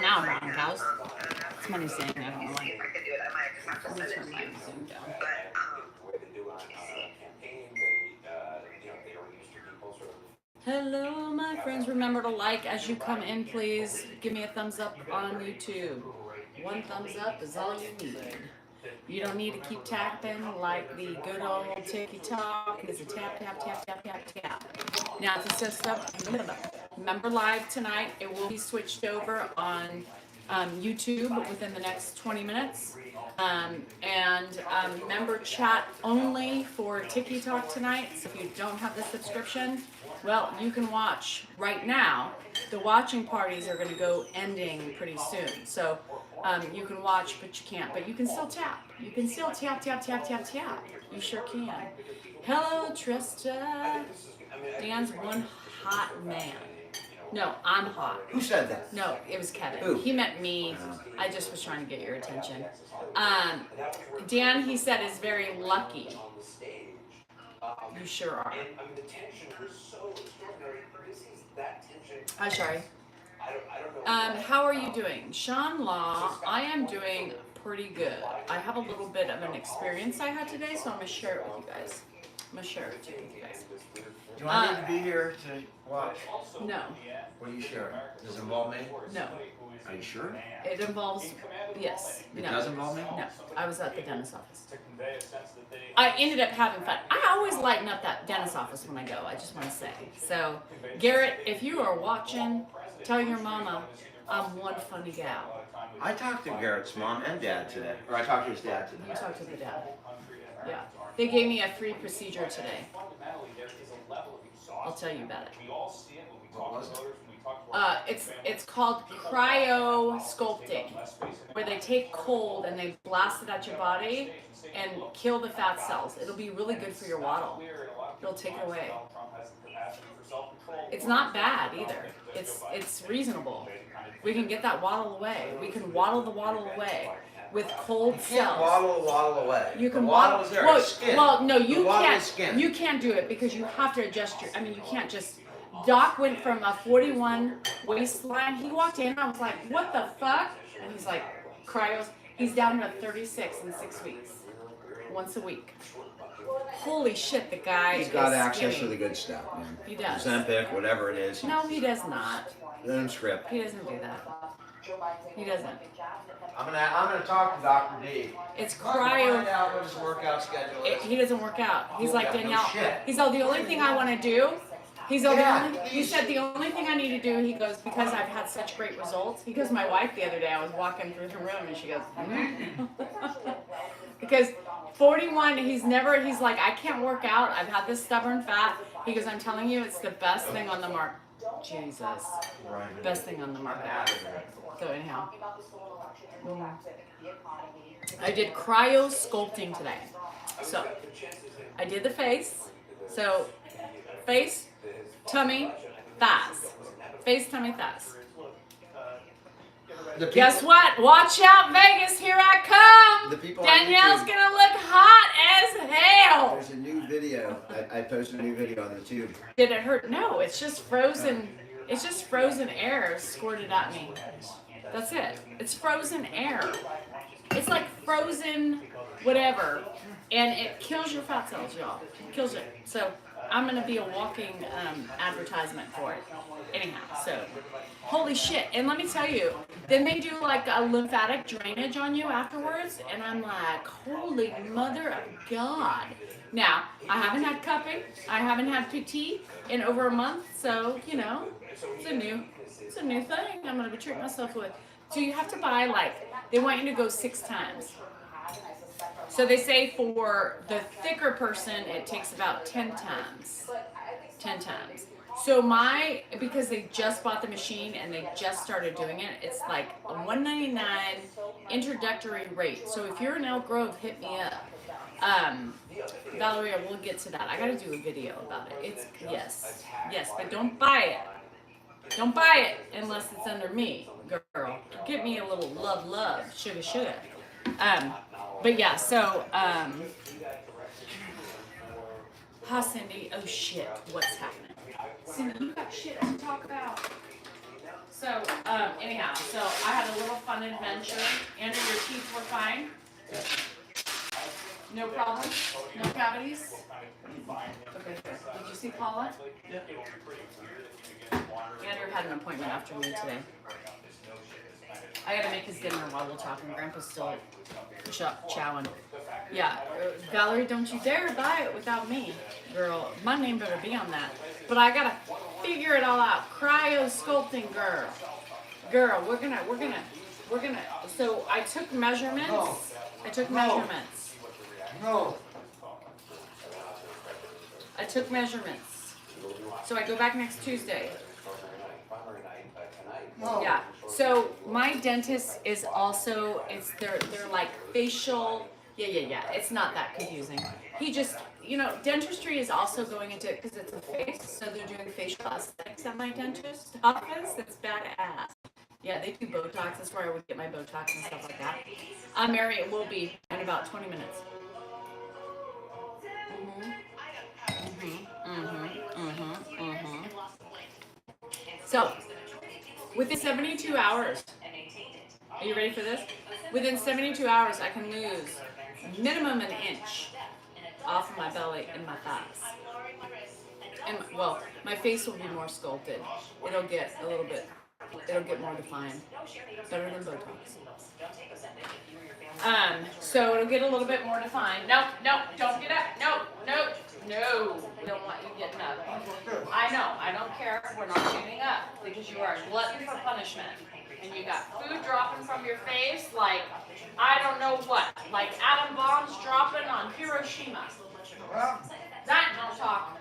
down now, brown cows. Somebody's saying I don't know why. Let me turn my Zoom down. Hello, my friends. Remember to like as you come in, please. Give me a thumbs up on YouTube. One thumbs up is all you need. You don't need to keep tapping like the good old TikTok. It's a tap, tap, tap, tap, tap, tap. Now, if it says stuff, remember live tonight, it will be switched over on YouTube within the next 20 minutes. Member chat only for TikTok tonight. So if you don't have the subscription, well, you can watch right now. The watching parties are going to go ending pretty soon. So you can watch, but you can't. But you can still tap. You can still tap, tap, tap, tap, tap. You sure can. Hello, Trista. Dan's one hot man. No, I'm hot. Who said that? No, it was Kevin. Who? He meant me. I just was trying to get your attention. Dan, he said, is very lucky. You sure are. Hi, Shari. How are you doing? Sean Law, I am doing pretty good. I have a little bit of an experience I had today, so I'm going to share it with you guys. I'm going to share it with you guys. Do I need to be here to watch? No. What are you sharing? Does it involve me? No. Are you sure? It involves, yes. It No. does involve me? No. I was at the dentist office. I ended up having fun. I always lighten up that dentist office when I go, I just want to say. So, Garrett, if you are watching, tell your mama I'm one funny gal. I talked to Garrett's mom and dad today. Or I talked to his dad today. You talk to the dad. Yeah. They gave me a free procedure today. I'll tell you about it. What was it? It's called cryo sculpting, where they take cold and they blast it at your body and kill the fat cells. It'll be really good for your waddle. It'll take it away. It's not bad either. It's reasonable. We can get that waddle away. We can waddle the waddle away with cold You can't cells. waddle away. You can the waddle. is there. Well, It's skin. well, no, you the waddle can't. Is skin. You can't do it because you have to adjust your. I mean, you can't just. Doc went from a 41 waistline. He walked in. I was like, "What the fuck?" And he's like, "Cryos." He's down to 36 in 6 weeks, once a week. Holy shit, the guy. He's got is access skinny. to the good stuff, man. He does. Ozempic, whatever it is. No, he does not. Let him script. He doesn't do that. He doesn't. I'm gonna talk to Dr. D. It's I'm gonna cryo. find out what his workout schedule is. He doesn't work out. He's like, No Danielle. shit. He's all, the only thing I want to do. He's all, Yeah, he said the only thing I need to do. He goes, because I've had such great results. He goes, my wife the other day, I was walking through the room and she goes, because 41, he's like, I can't work out. I've had this stubborn fat. He goes, I'm telling you, it's the best thing on the market. Jesus. Right. Best thing on the market. So anyhow. I did cryo sculpting today. So I did the face. So face, tummy, thighs. Face, tummy, thighs. Guess what? Watch out, Vegas. Here I come. The people on Danielle's YouTube- gonna look hot as hell. There's a new video. I posted a new video on the tube. Did it hurt? No, it's just frozen. It's just frozen air squirted at me. That's it. It's frozen air. It's like frozen whatever. And it kills your fat cells, y'all. It kills it. So I'm going to be a walking advertisement for it. Anyhow, so holy shit. And let me tell you, then they do like a lymphatic drainage on you afterwards. And I'm like, holy mother of God. Now, I haven't had cupping. I haven't had PT in over a month. So, you know, it's a new thing I'm going to be treating myself with. So you have to buy they want you to go 6 times. So they say for the thicker person, it takes about 10 times. 10 times. So because they just bought the machine and they just started doing it, it's like a $199 introductory rate. So if you're in Elk Grove, hit me up. Valeria, we'll get to that. I gotta do a video about it. Yes, but don't buy it. Don't buy it unless it's under me, girl. Get me a little love, sugar. But yeah, so, hi Cindy. Oh shit, what's happening? Cindy, you got shit to talk about. So, anyhow, so I had a little fun adventure. Andrew, your teeth were fine? No problems? No cavities? Okay, good. Did you see Paula? Yeah. Andrew had an appointment after me today. I gotta make his dinner while we're talking. Grandpa's still chowing. Yeah, Valerie, don't you dare buy it without me. Girl, my name better be on that. But I gotta figure it all out. Cryo sculpting, girl. Girl, we're gonna, so I took measurements. No. I took No. measurements. No. I took measurements. So I go back next Tuesday. No. Yeah. So my dentist is also, they're like facial. Yeah. It's not that confusing. He just, dentistry is also going into it because it's a face. So they're doing facial aesthetics at my dentist's office. That's badass. Yeah, they do Botox. That's where I would get my Botox and stuff like that. Mary, it will be in about 20 minutes. So, within 72 hours, are you ready for this? Within 72 hours, I can lose minimum an inch off of my belly and my thighs. And, well, my face will be more sculpted. It'll get more defined. Better than Botox. So it'll get a little bit more defined. No, don't get up. No. We don't want you getting up. I know, I don't care. We're not getting up because you are a glutton for punishment. And you got food dropping from your face like, I don't know what. Like atom bombs dropping on Hiroshima. Well, That don't talk.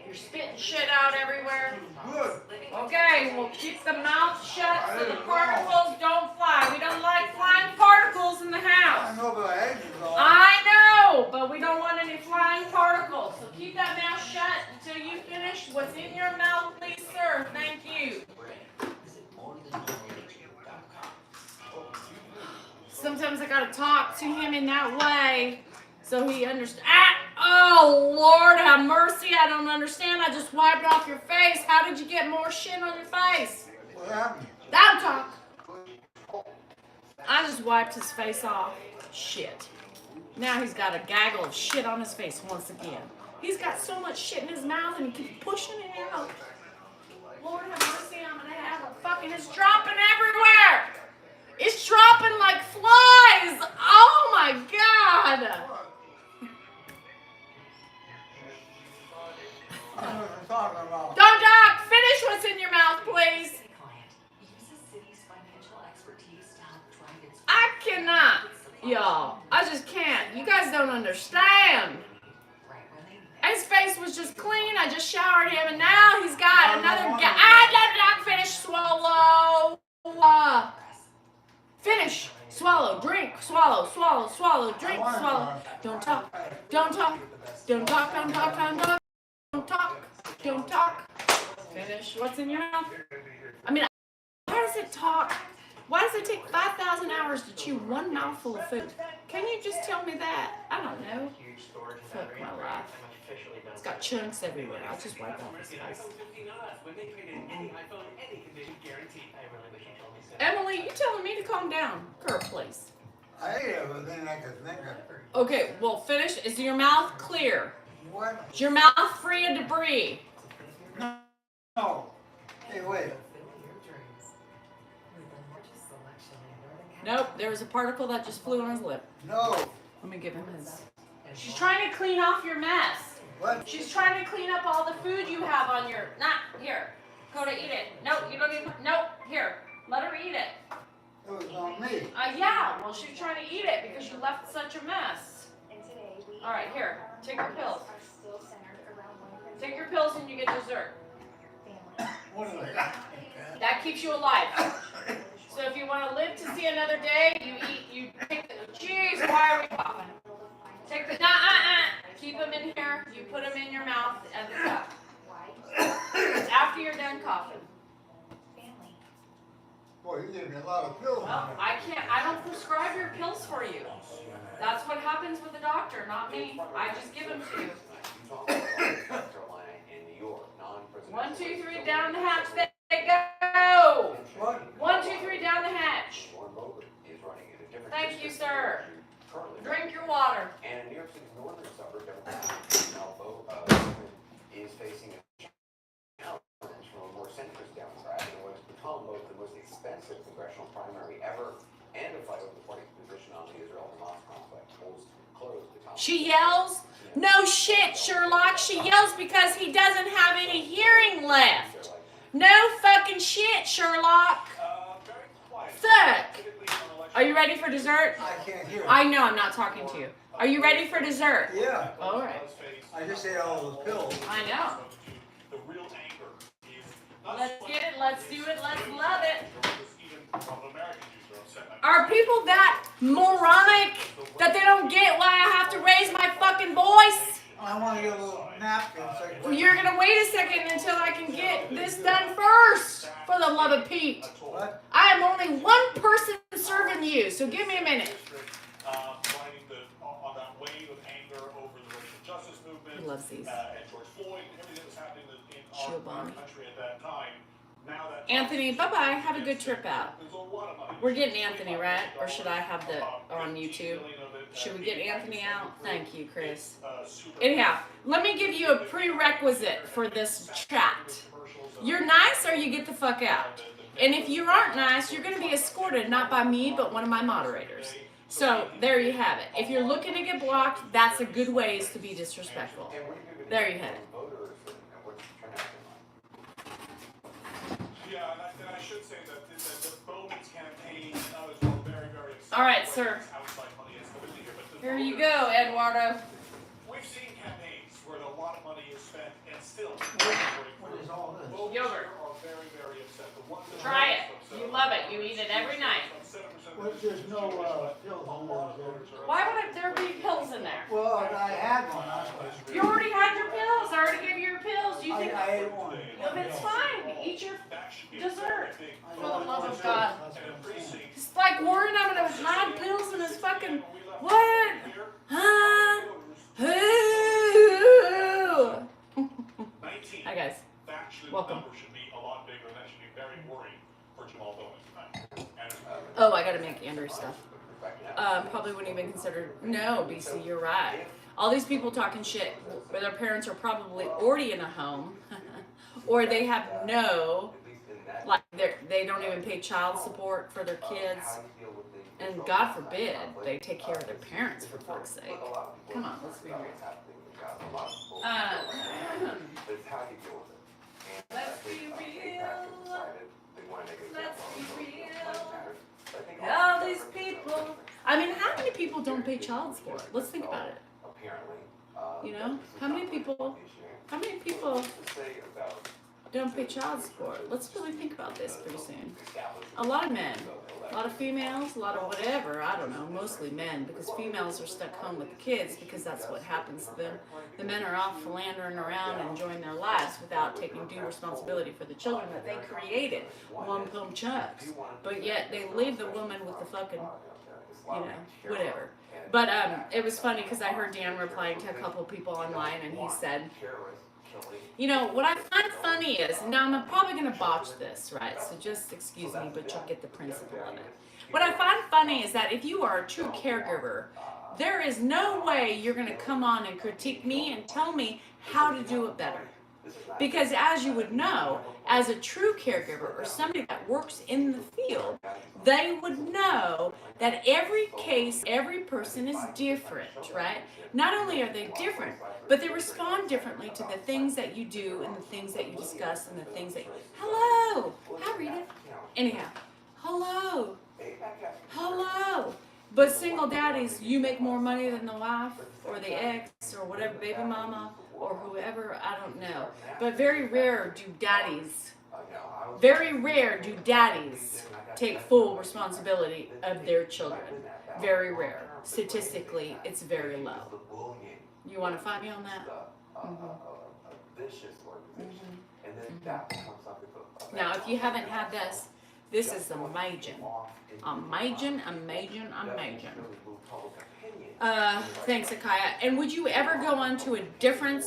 You're spitting shit out everywhere. good. Okay, we'll keep the mouth shut so the particles don't fly. We don't like flying particles in the house. I know, but I hate you all. I know, but we don't want any flying particles. So keep that mouth shut until you finish what's in your mouth, please, sir. Thank you. Sometimes I gotta talk to him in that way so he understands. Oh, Lord, have mercy. I don't understand. I just wiped off your face. How did you get more shit on your face? What happened? That'll talk. I just wiped his face off. Shit. Now he's got a gaggle of shit on his face once again. He's got so much shit in his mouth and he keeps pushing it out. Lord have mercy, I'm gonna have a fucking, it's dropping everywhere. It's dropping like flies. Oh my God. I know what you're talking about. Don't talk. Finish what's in your mouth, please. I cannot. Y'all, I just can't. You guys don't understand. His face was just clean. I just showered him, and now he's got another. Not finish. Swallow. Finish. Swallow. Drink. Swallow. Swallow. Swallow. Drink. Swallow. Don't talk. Don't talk. Don't talk. Don't talk. Don't talk. Don't talk. Don't talk. Finish what's in your mouth. I mean, why does it talk? Why does it take 5,000 hours to chew one mouthful of food? Can you just tell me that? I don't know. Fuck my life. It's got chunks everywhere. I'll just wipe off his face. Emily, you telling me to calm down? Girl, please. I ate everything I could think of. Okay, well, finish. Is your mouth clear? What? Is your mouth free of debris? No. Hey, wait. Nope, there was a particle that just flew on his lip. No. Let me give him his. She's trying to clean off your mess. What? She's trying to clean up all the food you have on your. Not here. Go to eat it. No, you don't even. Nope. Here. Let her eat it. It was on me. Yeah. Well, she's trying to eat it because you left such a mess. All right. Here. Take your pills. Take your pills and you get dessert. What is it? That keeps you alive. So if you want to live to see another day, you take the. Jeez, why are we coughing? Take the. Keep them in here. You put them in your mouth at the top. After you're done coughing. Boy, you gave me a lot of pills. Well, I don't prescribe your pills for you. That's what happens with the doctor, not me. I just give them to you. 1, 2, 3, down the hatch they go. She yells. No shit, Sherlock. She yells because he doesn't have any hearing left. No fucking shit, Sherlock. Fuck. Are you ready for dessert? I can't hear. I know I'm not talking to you. Are you ready for dessert? Yeah. All right. I just ate all those pills. I know. Let's get it. Let's do it. Let's love it. Are people that moronic that they don't get why I have to raise my fucking voice? I want to get a little napkin. So I can... You're gonna wait a second until I can get this done first. For the love of Pete. What? I am only one person serving you, so give me a minute. He loves these. Chobani. Anthony, bye-bye. Have a good trip out. We're getting Anthony, right? Or should I have the on YouTube? Should we get Anthony out? Thank you, Chris. Anyhow, let me give you a prerequisite for this chat. You're nice or you get the fuck out. And if you aren't nice, you're going to be escorted, not by me, but one of my moderators. So, there you have it. If you're looking to get blocked, that's a good ways to be disrespectful. There you have it. All right, sir. Here you go, Eduardo. We've seen campaigns where a lot of money is spent and still What is all this? Yogurt. are very, very upset. The ones that Try it. You love it. You eat it every night. Well, there's no pills in there. Why would there be pills in there? Well, I had one. I You already had your pills. I already gave you your pills. You think ate one. no, it's fine. Eat your dessert. For the love of God. It's like worrying I'm gonna hide pills in his fucking what? Huh? Who? Hi guys. Welcome. Oh, I gotta make Andrew stuff. Probably wouldn't even consider. No, BC, you're right. All these people talking shit where their parents are probably already in a home, or they have no, like they don't even pay child support for their kids, and God forbid they take care of their parents for fuck's sake. Come on, let's be real. Let's be real. Let's be real. All these people. I mean, how many people don't pay child support? Let's think about it. You know, how many people don't pay child support? Let's really think about this pretty soon. A lot of men, a lot of females, a lot of whatever, I don't know, mostly men, because females are stuck home with the kids because that's what happens to them. The men are off philandering around and enjoying their lives without taking due responsibility for the children that they created, one-pump chucks. But yet they leave the woman with the fucking, you know, whatever. But it was funny because I heard Dan replying to a couple people online, and he said, you know, what I find funny is, now I'm probably going to botch this, right? So just excuse me, but you'll get the principle of it. What I find funny is that if you are a true caregiver, there is no way you're going to come on and critique me and tell me how to do it better. Because as you would know, as a true caregiver or somebody that works in the field, they would know that every case, every person is different, right? Not only are they different, but they respond differently to the things that you do and the things that you discuss and the things that you... Hello! Hi, Rita. Anyhow, hello. Hello. But single daddies, you make more money than the wife or the ex or whatever, baby mama or whoever, I don't know. But very rare do daddies take full responsibility of their children. Very rare. Statistically, it's very low. You want to find me on that? Now, if you haven't had this is amazing. Amazing. Thanks, Akaya. And would you ever go on to a different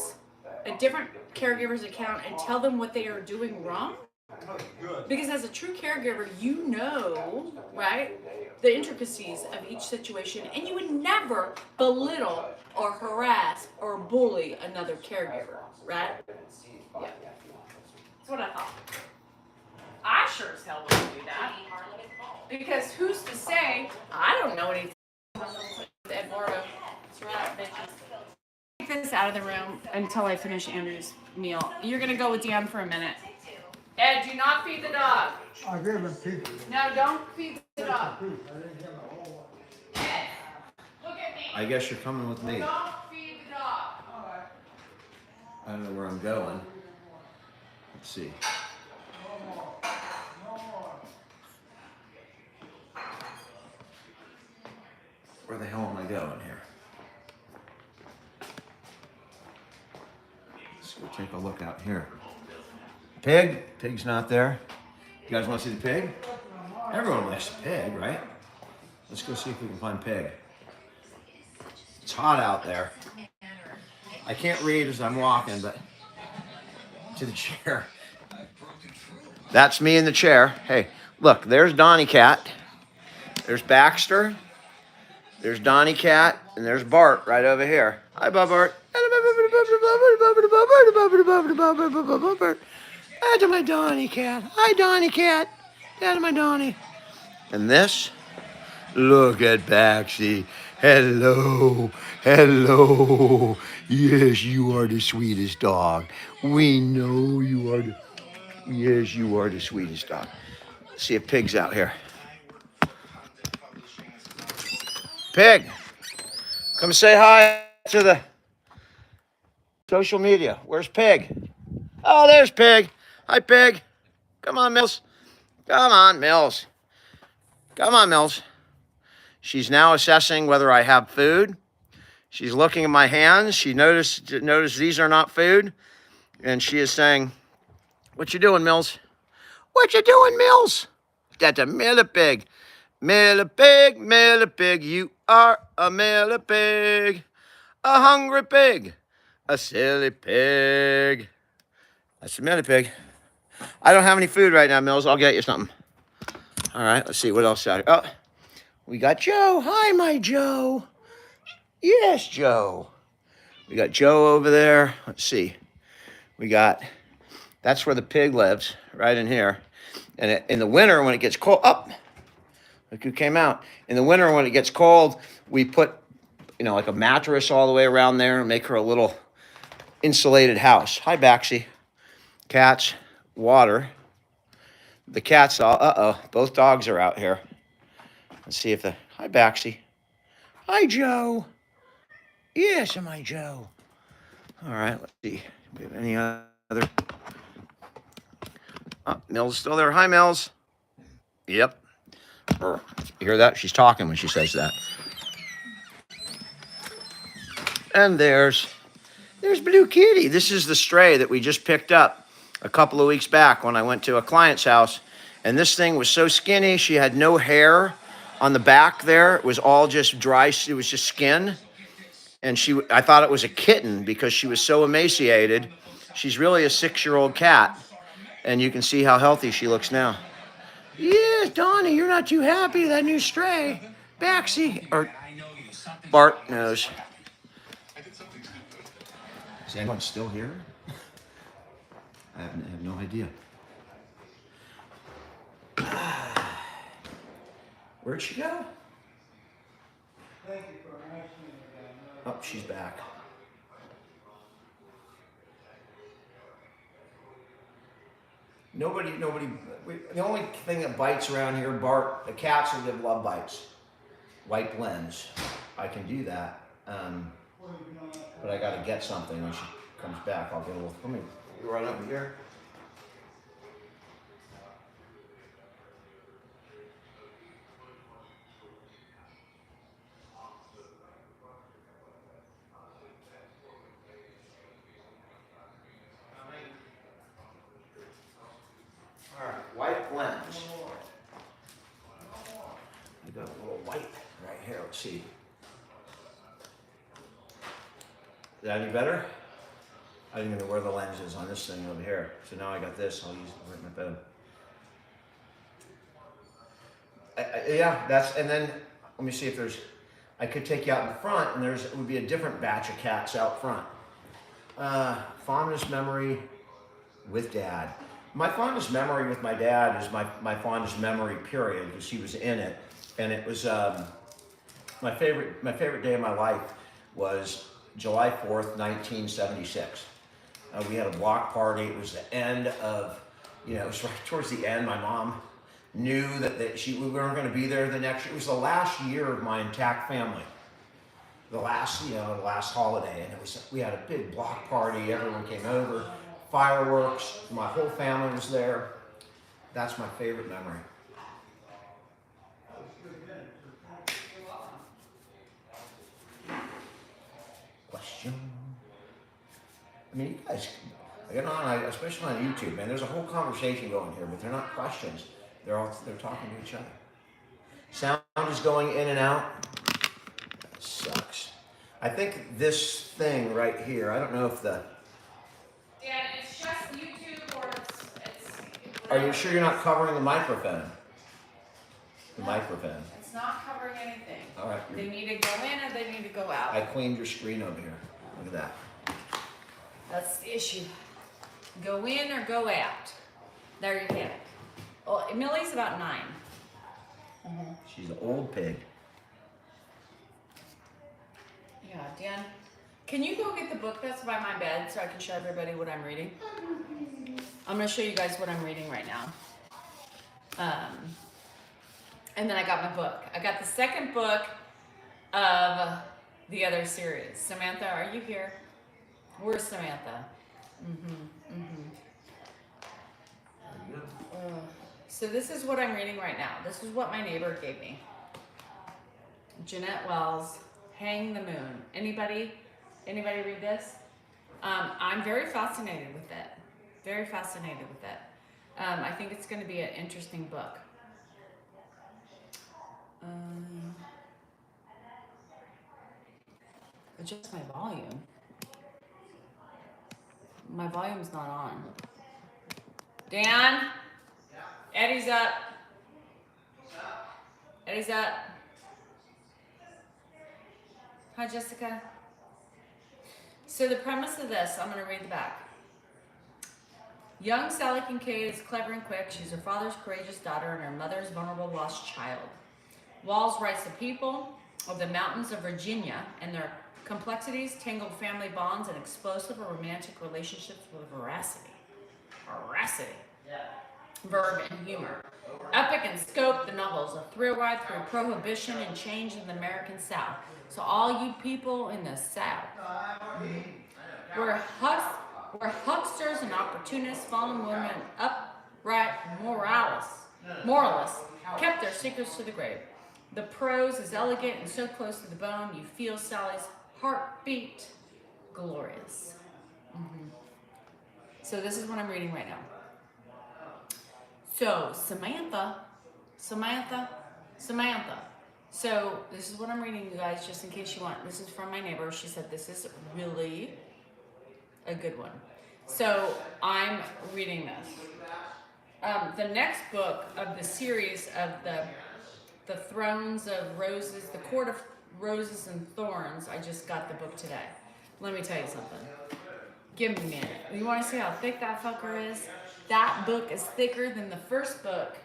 caregiver's account and tell them what they are doing wrong? Because as a true caregiver, you know, right, the intricacies of each situation, and you would never belittle or harass or bully another caregiver, right? Yeah. That's what I thought. I sure as hell wouldn't do that. Because who's to say, I don't know anything, Eduardo. That's right, bitches. Take this out of the room until I finish Andrew's meal. You're gonna go with Dan for a minute. Ed, do not feed the dog. I gave him pizza. No, don't feed the dog. I didn't give him a whole lot. Ed, look at me. I guess you're coming with me. Don't feed the dog. I don't know where I'm going. Let's see. Where the hell am I going here? Let's go take a look out here. Pig? Pig's not there. You guys want to see the pig? Everyone likes the pig, right? Let's go see if we can find Pig. It's hot out there. I can't read as I'm walking, but to the chair. That's me in the chair. Hey, look, there's Donnie Cat. There's Baxter. There's Donnie Cat, and there's Bart right over here. Hi, Bart. Hi to my Donnie Cat. Hi, Donnie Cat. Hi to my Donnie. And this, look at Baxy. Hello, hello. Yes, you are the sweetest dog. We know you are the, yes, you are the sweetest dog. Let's see if Pig's out here. Pig, come say hi to the social media. Where's Pig? Oh, there's Pig. Hi, Pig. Come on, Mills. Come on, Mills. Come on, Mills. She's now assessing whether I have food. She's looking at my hands. She noticed these are not food. And she is saying, what you doing, Mills? What you doing, Mills? That's a millipig. Millipig, millipig, you are a millipig. A hungry pig. A silly pig. That's a millipig. I don't have any food right now, Mills. I'll get you something. All right, let's see what else out here. Oh, we got Joe. Hi, my Joe. Yes, Joe. We got Joe over there. Let's see. We got, that's where the pig lives, right in here. And in the winter, when it gets cold, up. Look who came out. In the winter, when it gets cold, we put, like a mattress all the way around there and make her a little insulated house. Hi, Baxy. Cats, water. The cats, both dogs are out here. Let's see if hi, Baxy. Hi, Joe. Yes, am I Joe? All right, let's see. Do we have any other? Oh, Mills is still there. Hi, Mills. Yep. You hear that? She's talking when she says that. And there's Blue Kitty. This is the stray that we just picked up a couple of weeks back when I went to a client's house. And this thing was so skinny. She had no hair on the back there. It was all just dry. It was just skin. And I thought it was a kitten because she was so emaciated. She's really a 6-year-old cat. And you can see how healthy she looks now. Yes, Donnie, you're not too happy, that new stray. Baxy, or Bart knows. Is anyone still here? I have no idea. Where'd she go? Oh, she's back. Nobody, the only thing that bites around here, Bart, the cats love bites. White blends. I can do that. But I gotta get something when she comes back. I'll get a little, let me run over here. All right, white blends. I got a little white right here. Let's see. Is that any better? I didn't even know where the lens is on this thing over here. So now I got this. I'll use it right in my bed. Yeah, and then let me see if I could take you out in the front, and it would be a different batch of cats out front. Fondest memory with Dad. My fondest memory with my dad is my fondest memory, period, because he was in it. And it was my favorite day of my life was July 4th, 1976. We had a block party. It was the end of, it was right towards the end. My mom knew that we weren't going to be there the next year. It was the last year of my intact family. The last holiday, and we had a big block party. Everyone came over, fireworks. My whole family was there. That's my favorite memory. Question. I mean, you guys, especially on YouTube, man. There's a whole conversation going here, but they're not questions. They're talking to each other. Sound is going in and out. That sucks. I think this thing right here. I don't know if the. Dan, it's just YouTube or it's. Are you sure you're not covering the microphone? The microphone. It's not covering anything. All right. They need to go in or they need to go out. I cleaned your screen over here. Look at that. That's the issue. Go in or go out. There you have it. Well, Millie's about 9. She's an old pig. Yeah, Dan. Can you go get the book that's by my bed so I can show everybody what I'm reading? I'm going to show you guys what I'm reading right now. And then I got my book. I got the second book of the other series. Samantha, are you here? Where's Samantha? So this is what I'm reading right now. This is what my neighbor gave me. Jeanette Wells, Hang the Moon. Anybody read this? I'm very fascinated with it. Very fascinated with it. I think it's going to be an interesting book. Adjust my volume. My volume's not on. Dan? Eddie's up. Eddie's up. Hi, Jessica. So the premise of this, I'm going to read the back. Young Sally Kincaid is clever and quick. She's her father's courageous daughter and her mother's vulnerable lost child. Walls writes the people of the mountains of Virginia and their complexities, tangled family bonds, and explosive or romantic relationships with veracity. Verb and humor. Epic in scope, the novel's a thrill ride through prohibition and change in the American South. So all you people in the South, where hucksters and opportunists, fallen women, upright moralists, kept their secrets to the grave. The prose is elegant and so close to the bone, you feel Sally's heartbeat. Glorious. So this is what I'm reading right now. So Samantha. So this is what I'm reading, you guys, just in case you want. This is from my neighbor. She said this is really a good one. So I'm reading this. The next book of the series of the Thrones of Roses, the Court of Roses and Thorns. I just got the book today. Let me tell you something. Give me a minute. You want to see how thick that fucker is? That book is thicker than the first book,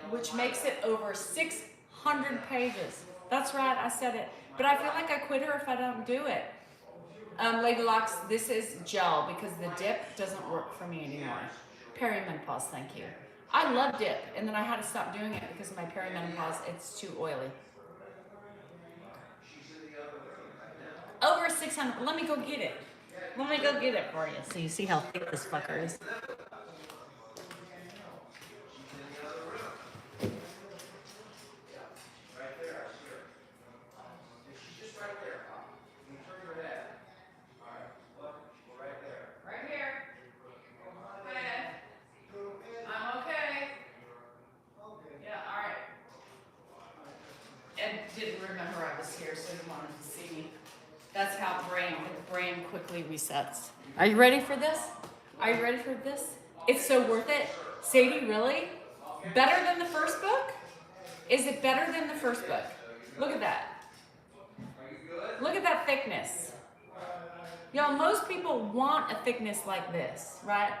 which makes it over 600 pages. That's right, I said it. But I feel like I quit her if I don't do it. Lady Locks, this is gel because the dip doesn't work for me anymore. Perimenopause, thank you. I love dip, and then I had to stop doing it because of my perimenopause. It's too oily. Over 600. Let me go get it. Let me go get it for you so you see how thick this fucker is. That's how the brain quickly resets. Are you ready for this? Are you ready for this? It's so worth it. Sadie, really? Better than the first book? Is it better than the first book? Look at that. Look at that thickness. Y'all, most people want a thickness like this, right?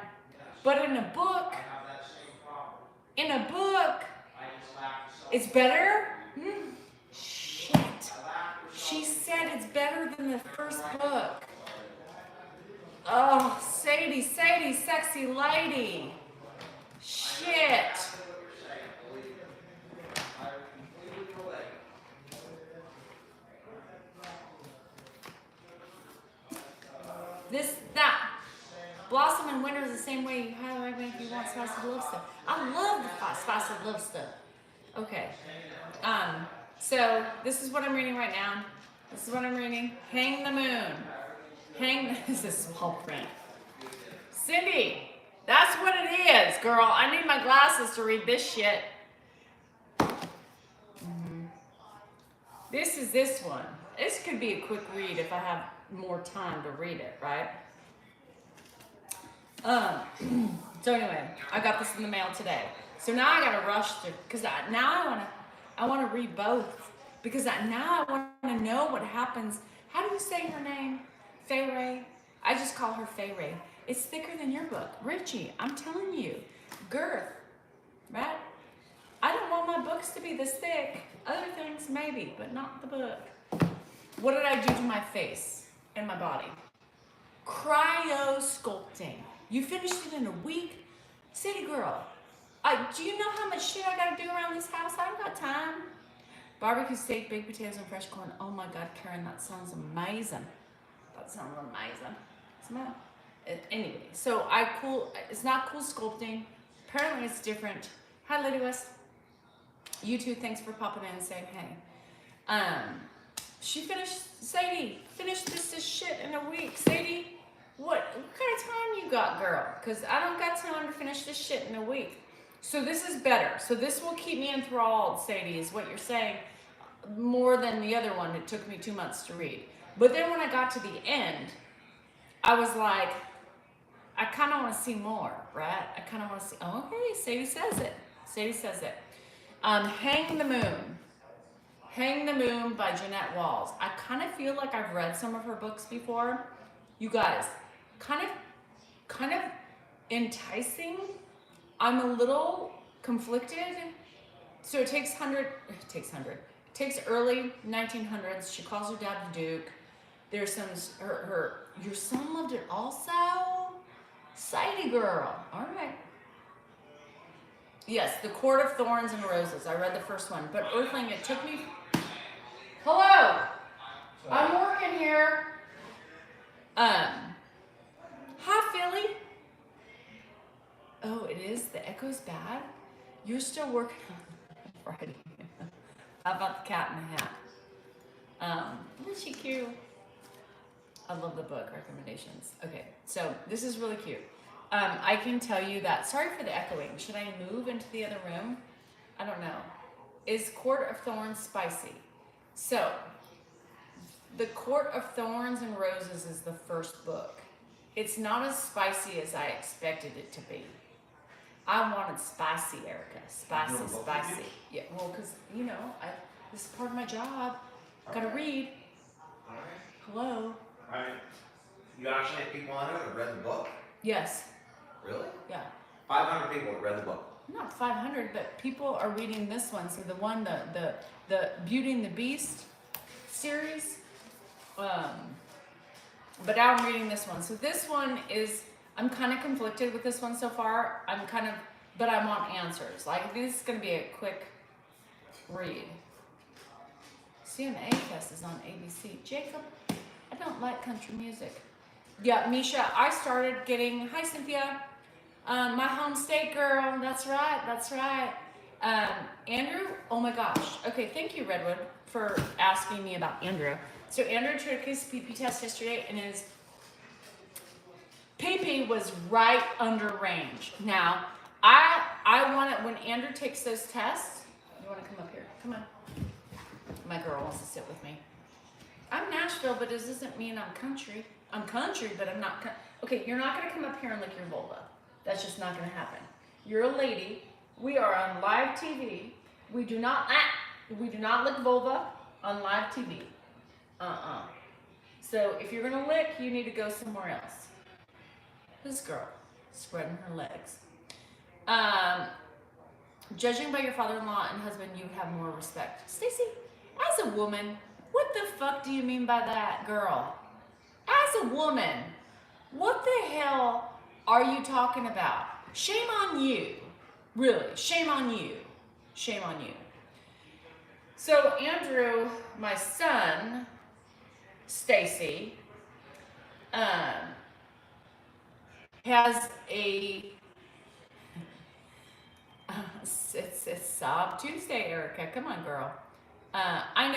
But in a book, it's better? Shit. She said it's better than the first book. Oh, Sadie, sexy lady. Shit. That. Blossom and Winter is the same way you highlight me if you want spicy love stuff. I love the spicy love stuff. Okay. So this is what I'm reading right now. This is what I'm reading. Hang the Moon. This is small print. Cindy, that's what it is, girl. I need my glasses to read this shit. This is this one. This could be a quick read if I have more time to read it, right? So anyway, I got this in the mail today. So now I gotta rush to, because now I wanna read both. Because now I wanna know what happens. How do you say her name? Fay Ray? I just call her Fay Ray. It's thicker than your book. Richie, I'm telling you. Girth, right? I don't want my books to be this thick. Other things maybe, but not the book. What did I do to my face and my body? Cryo sculpting. You finished it in a week? City girl, do you know how much shit I gotta do around this house? I don't got time. Barbecue steak, baked potatoes, and fresh corn. Oh my God, Karen, that sounds amazing. That sounds amazing. Anyway, so it's not cool sculpting. Apparently it's different. Hi, Lady West. You too, thanks for popping in and saying hey. Sadie finished this shit in a week. Sadie, what kind of time you got, girl? Because I don't got time to finish this shit in a week. So this is better. So this will keep me enthralled, Sadie, is what you're saying, more than the other one. It took me 2 months to read. But then when I got to the end, I was like, I kind of want to see more, right? I kind of want to see, oh, okay, Sadie says it. Sadie says it. Hang the Moon. Hang the Moon by Jeanette Walls. I kind of feel like I've read some of her books before. You guys, kind of enticing. I'm a little conflicted. So it takes early 1900s. She calls her dad the Duke. There's some, your son loved it also? Sadie girl, all right. Yes, The Court of Thorns and Roses. I read the first one, but Earthling, it took me, hello, I'm working here. Hi, Philly. Oh, it is? The echo's bad? You're still working on Friday. How about the cat in the hat? Isn't she cute? I love the book recommendations. Okay, so this is really cute. I can tell you that, sorry for the echoing. Should I move into the other room? I don't know. Is Court of Thorns spicy? So, The Court of Thorns and Roses is the first book. It's not as spicy as I expected it to be. I wanted spicy, Erica. Spicy. Yeah, well, because, this is part of my job. Gotta read. Hello? Alright. You actually have people on it that read the book? Yes. Really? Yeah. 500 people have read the book. Not 500, but people are reading this one. So the one, the Beauty and the Beast series. But now I'm reading this one. So this one is, I'm kind of conflicted with this one so far. But I want answers. Like, this is going to be a quick read. CMA Fest is on ABC. Jacob, I don't like country music. Yeah, Misha, I started getting, hi Cynthia, my home state girl, that's right. Andrew, oh my gosh. Okay, thank you, Redwood, for asking me about Andrew. So Andrew took his PP test yesterday and his PP was right under range. Now, I want it, when Andrew takes those tests, you want to come up here? Come on. My girl wants to sit with me. I'm Nashville, but this doesn't mean I'm country. I'm country, but I'm not. Okay, you're not going to come up here and lick your vulva. That's just not going to happen. You're a lady. We are on live TV. We do not lick vulva on live TV. So if you're going to lick, you need to go somewhere else. This girl, spreading her legs. Judging by your father-in-law and husband, you have more respect. Stacy, as a woman, what What the fuck do you mean by that, girl? As a woman, what the hell are you talking about? Shame on you. Really, shame on you. Shame on you. So Andrew, my son, Stacy, has a it's Sob Tuesday, Erica. Come on, girl. I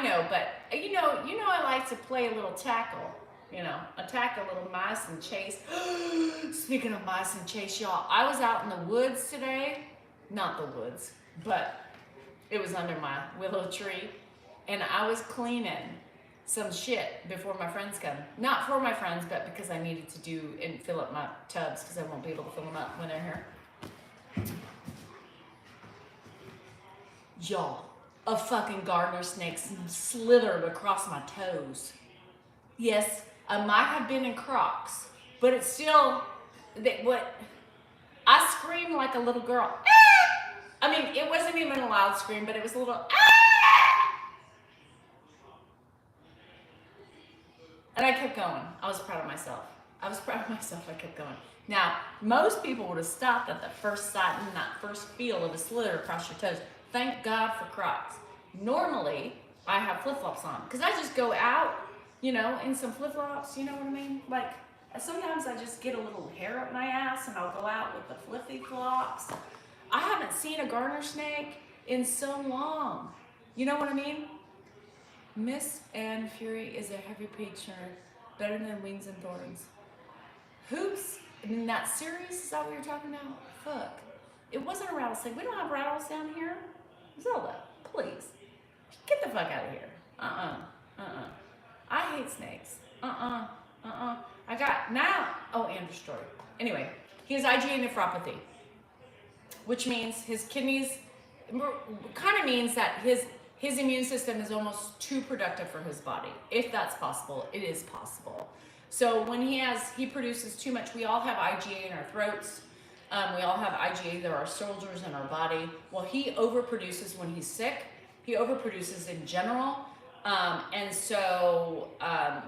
know, but you know, I like to play a little tackle. You know, attack a little mice and chase. Speaking of mice and chase, y'all, I was out in the woods today. Not the woods, but it was under my willow tree, and I was cleaning some shit before my friends come. Not for my friends, but because I needed to do and fill up my tubs because I won't be able to fill them up when they're here. Y'all, a fucking gardener snake slithered across my toes. Yes, I might have been in Crocs, but it's still, I screamed like a little girl. Ah! I mean, it wasn't even a loud scream, but it was a little, ah! And I kept going. I was proud of myself. I kept going. Now, most people would have stopped at the first sight and that first feel of a slither across your toes. Thank God for Crocs. Normally, I have flip-flops on because I just go out, you know, in some flip-flops, you know what I mean? Like, sometimes I just get a little hair up my ass and I'll go out with the flippy flops. I haven't seen a garter snake in so long. You know what I mean? Miss Anne Fury is a heavy picture, better than Wings and Thorns. Hoops, in that series, is that what you're talking about? Fuck. It wasn't a rattlesnake. We don't have rattles down here. Zelda, please. Get the fuck out of here. I hate snakes. I got now. Oh, Andrew's story. Anyway, he has IgA nephropathy, which means his kidneys kind of means that his immune system is almost too productive for his body. If that's possible, it is possible. So when he produces too much. We all have IgA in our throats. We all have IgA. There are soldiers in our body. Well, he overproduces when he's sick. He overproduces in general. And so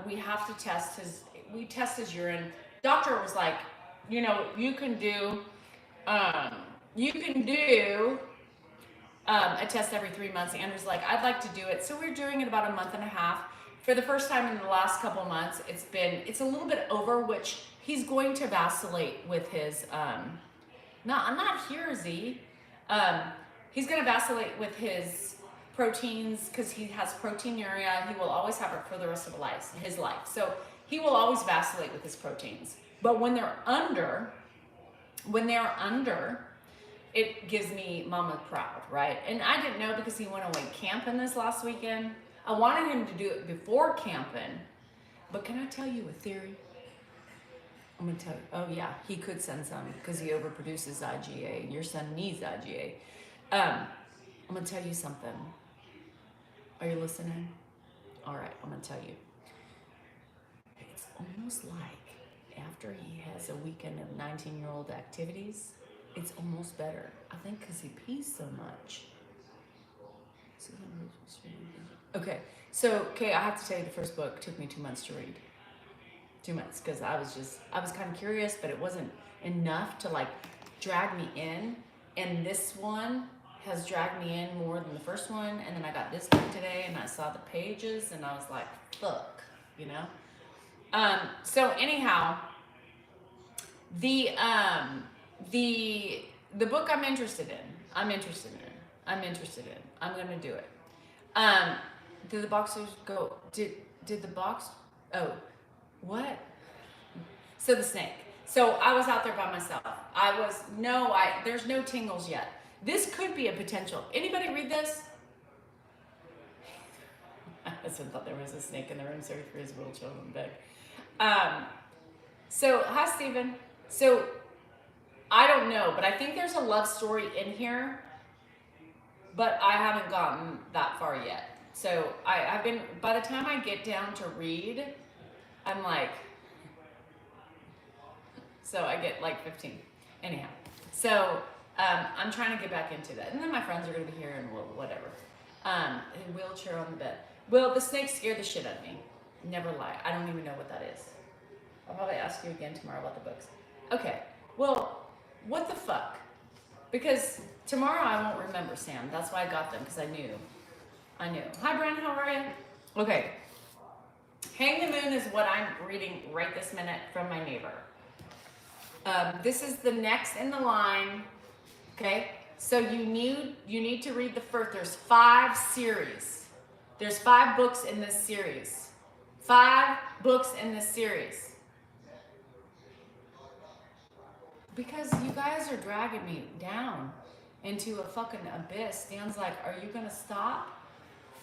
we have to test his urine. Doctor was like, you know, you can do a test every 3 months. Andrew's like, I'd like to do it. So we're doing it about a month and a half. For the first time in the last couple months, it's a little bit over, which he's going to vacillate with his, not here, Z. He's going to vacillate with his proteins because he has proteinuria. He will always have it for the rest of his life. So he will always vacillate with his proteins. But when they're under, it gives me mama proud, right? And I didn't know because he went away camping this last weekend. I wanted him to do it before camping. But can I tell you a theory? I'm going to tell you. Oh, yeah, he could send some because he overproduces IgA. Your son needs IgA. I'm going to tell you something. Are you listening? All right, I'm going to tell you. It's almost like after he has a weekend of 19-year-old activities, it's almost better. I think because he pees so much. Okay, I have to tell you the first book took me 2 months to read. 2 months, because I was kind of curious, but it wasn't enough to like drag me in. And this one has dragged me in more than the first one. And then I got this book today and I saw the pages and I was like, fuck, you know? So anyhow, the book I'm interested in. I'm gonna do it. Did the boxers go, did the box, oh, what? So the snake. So I was out there by myself. There's no tingles yet. This could be a potential. Anybody read this? My husband thought there was a snake in the room, so he threw his little children back. So, hi, Stephen. So, I don't know, but I think there's a love story in here, but I haven't gotten that far yet. So, by the time I get down to read, I'm like, so I get like 15. Anyhow, so I'm trying to get back into that. And then my friends are going to be here and whatever. A wheelchair on the bed. Well, the snake scared the shit out of me. Never lie. I don't even know what that is. I'll probably ask you again tomorrow about the books. Okay. Well, what the fuck? Because tomorrow I won't remember, Sam. That's why I got them, because I knew. Hi, Brian. How are you? Okay. Hang the Moon is what I'm reading right this minute from my neighbor. This is the next in the line. Okay. So you need to read the first. There's 5 series. There's 5 books in this series. 5 books in this series. Because you guys are dragging me down into a fucking abyss. Dan's like, are you gonna stop?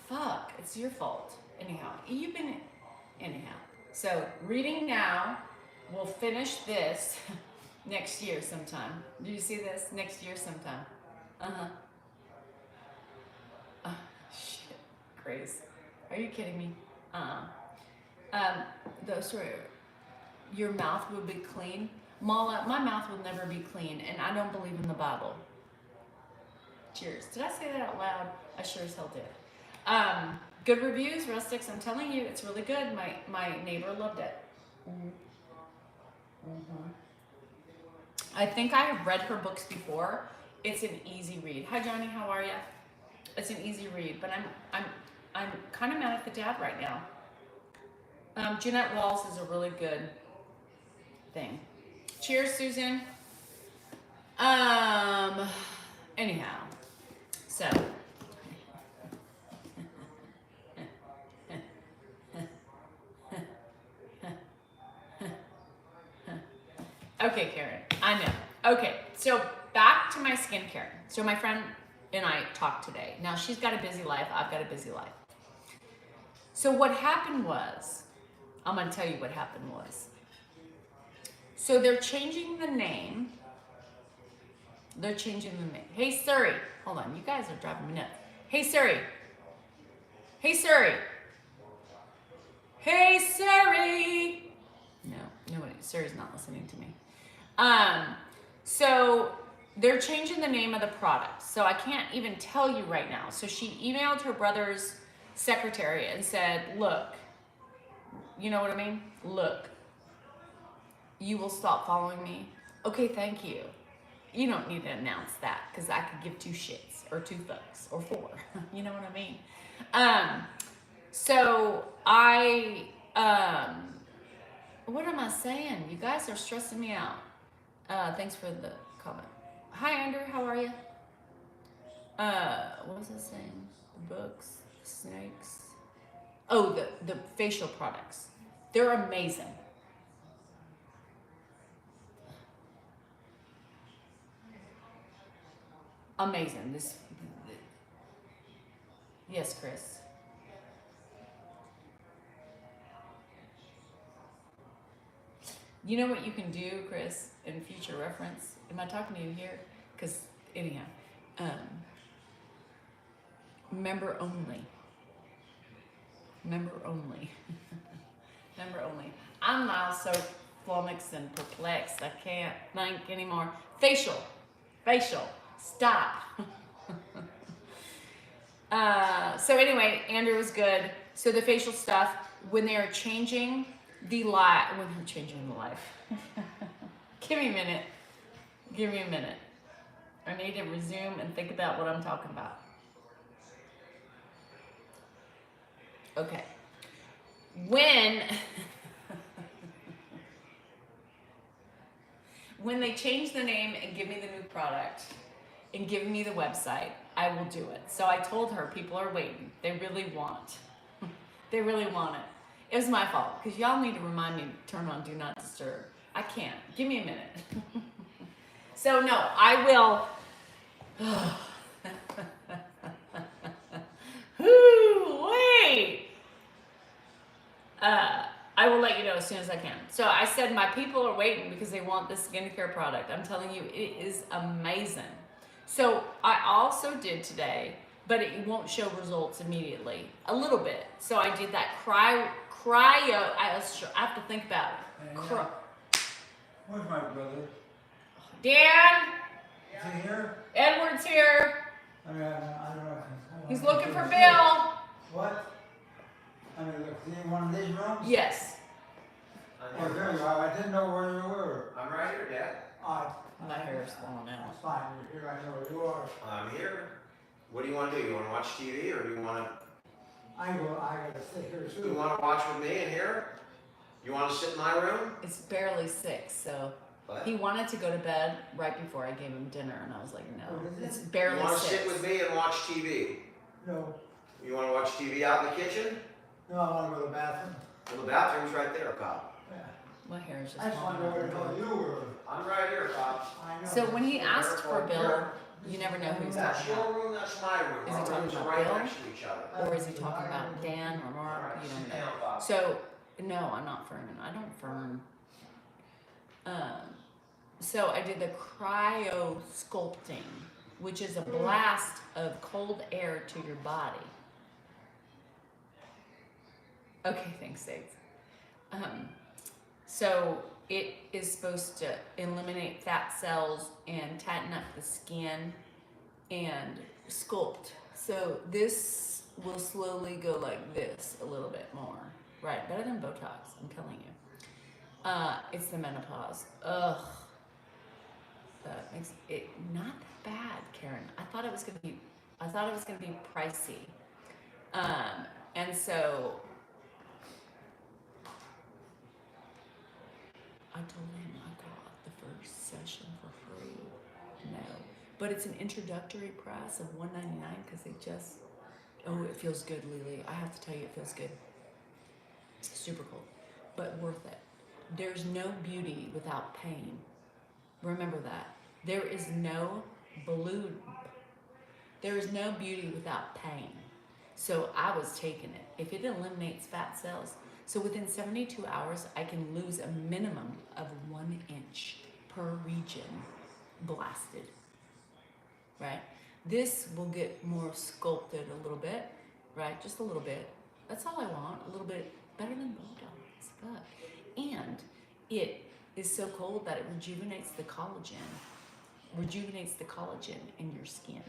Fuck, it's your fault. Anyhow. So reading now, we'll finish this next year sometime. Do you see this? Next year sometime. Shit. Grace. Are you kidding me? Those were, your mouth would be clean. Mala, my mouth will never be clean, and I don't believe in the Bible. Cheers. Did I say that out loud? I sure as hell did. Good reviews, Rustics. I'm telling you, it's really good. My neighbor loved it. I think I have read her books before. It's an easy read. Hi, Johnny. How are you? It's an easy read, but I'm kind of mad at the dad right now. Jeanette Walls is a really good thing. Cheers, Susan. Anyhow, so. Okay, Karen, I know. Okay, so back to my skincare. So my friend and I talked today. Now she's got a busy life, I've got a busy life. So what happened was, I'm gonna tell you what happened was. So they're changing the name. Hey Siri, hold on, you guys are driving me nuts. Hey Siri. Hey Siri. Hey Siri. No, Siri's not listening to me. So they're changing the name of the product. So I can't even tell you right now. So she emailed her brother's secretary and said, look, you know what I mean? Look, you will stop following me. Okay, thank you. You don't need to announce that because I could give 2 shits or 2 fucks or 4. You know what I mean? So I, what am I saying? You guys are stressing me out. Thanks for the comment. Hi, Andrew. How are you? What was I saying? The books, snakes. Oh, the facial products. They're amazing. Amazing. Yes, Chris. You know what you can do, Chris, in future reference? Am I talking to you here? Because, anyhow, member only. Member only. Member only. I'm now so flummoxed and perplexed. I can't think anymore. Facial. Stop. So anyway, Andrew was good. So the facial stuff, when they are changing the life. Give me a minute. I need to resume and think about what I'm talking about. Okay. When they change the name and give me the new product and give me the website, I will do it. So I told her people are waiting. They really want it. It was my fault because y'all need to remind me to turn on Do Not Disturb. I can't. Give me a minute. So no, I will. Wait. I will let you know as soon as I can. So I said my people are waiting because they want this skincare product. I'm telling you, it is amazing. So I also did today, but it won't show results immediately. A little bit. So I did that cryo. I have to think about it. Where's my brother? Dan, Is he here? Edward's here. I don't know if He's looking for Bill. What? I mean, look, in one of these rooms? Yes. Oh, there you are. I didn't know where you were. I'm right here, Dad. My hair is falling out. That's fine. You're here. I know where you are. I'm here. What do you want to do? You want to watch TV or do you want to? I gotta sit here You too. want to watch with me in here? You want to sit in my room? It's barely 6, so What? he wanted to go to bed right before I gave him dinner, and I was like, no, What is it? it's You barely want to 6. sit with me and watch TV? No, You want to watch TV out in the kitchen? no, I wanna go to the bathroom. Well, the bathroom's right there, Pop. Yeah. My hair is just I just wanna falling know where the out. hell you were. I'm right here, Pop. I know. So when he asked for Bill, you never know who he's That's talking your about. room, that's my room. Is he Our talking rooms are about right Bill? next to each other. Or is he talking about Dan or Mark? You don't know. So, no, I'm not Fern. I don't Fern. So I did the cryo sculpting, which is a blast of cold air to your body. Okay, thanks, Dave. So it is supposed to eliminate fat cells and tighten up the skin and sculpt. So this will slowly go like this a little bit more. Right, better than Botox, I'm telling you. It's the menopause. Ugh. That makes it not that bad, Karen. I thought it was gonna be pricey. And so I told him I got the first session for free. No. But it's an introductory price of $199 because they just it feels good, Lily. I have to tell you it feels good. Super cool. But worth it. There's no beauty without pain. Remember that. There is no beauty without pain. So I was taking it. If it eliminates fat cells, so within 72 hours, I can lose a minimum of 1 inch per region blasted, right? This will get more sculpted a little bit, right? Just a little bit. That's all I want, a little bit better than Botox, fuck. And it is so cold that it rejuvenates the collagen in your skin.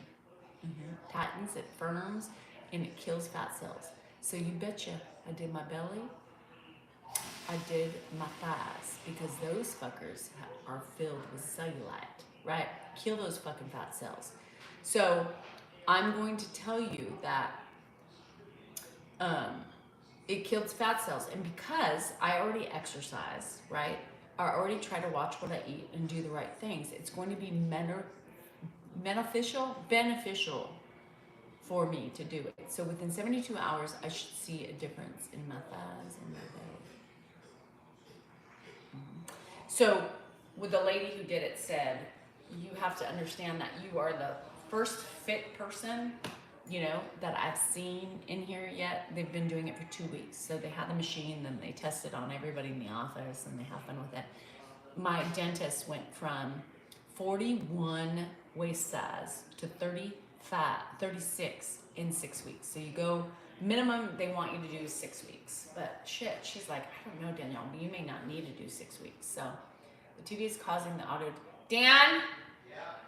Tightens, it firms, and it kills fat cells. So you betcha I did my belly, I did my thighs, because those fuckers are filled with cellulite, right? Kill those fucking fat cells. So I'm going to tell you that it kills fat cells. And because I already exercise, right? I already try to watch what I eat and do the right things. It's going to be beneficial for me to do it. So within 72 hours, I should see a difference in my thighs and my belly. So with the lady who did it said, you have to understand that you are the first fit person, you know, that I've seen in here yet. They've been doing it for 2 weeks. So they had the machine, then they tested on everybody in the office and they have fun with it. My dentist went from 41 waist size to 36 in 6 weeks. So you go, minimum they want you to do 6 weeks. But shit, she's like, I don't know, Danielle, but you may not need to do 6 weeks. So the TV is causing the audio. Dan,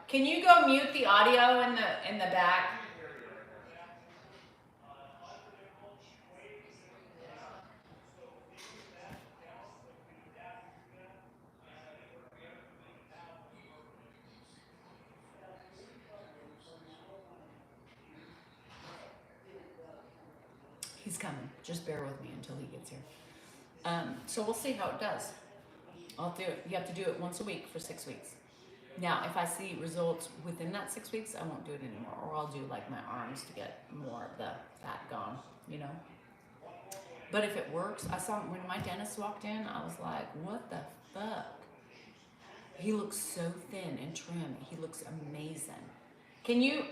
can you go mute the audio in the back? He's coming. Just bear with me until he gets here. So we'll see how it does. I'll do it. You have to do it once a week for 6 weeks. Now, if I see results within that 6 weeks, I won't do it anymore. Or I'll do like my arms to get more of the fat gone, you know? But if it works, I saw when my dentist walked in, I was like, what the fuck? He looks so thin and trim. He looks amazing. Can you...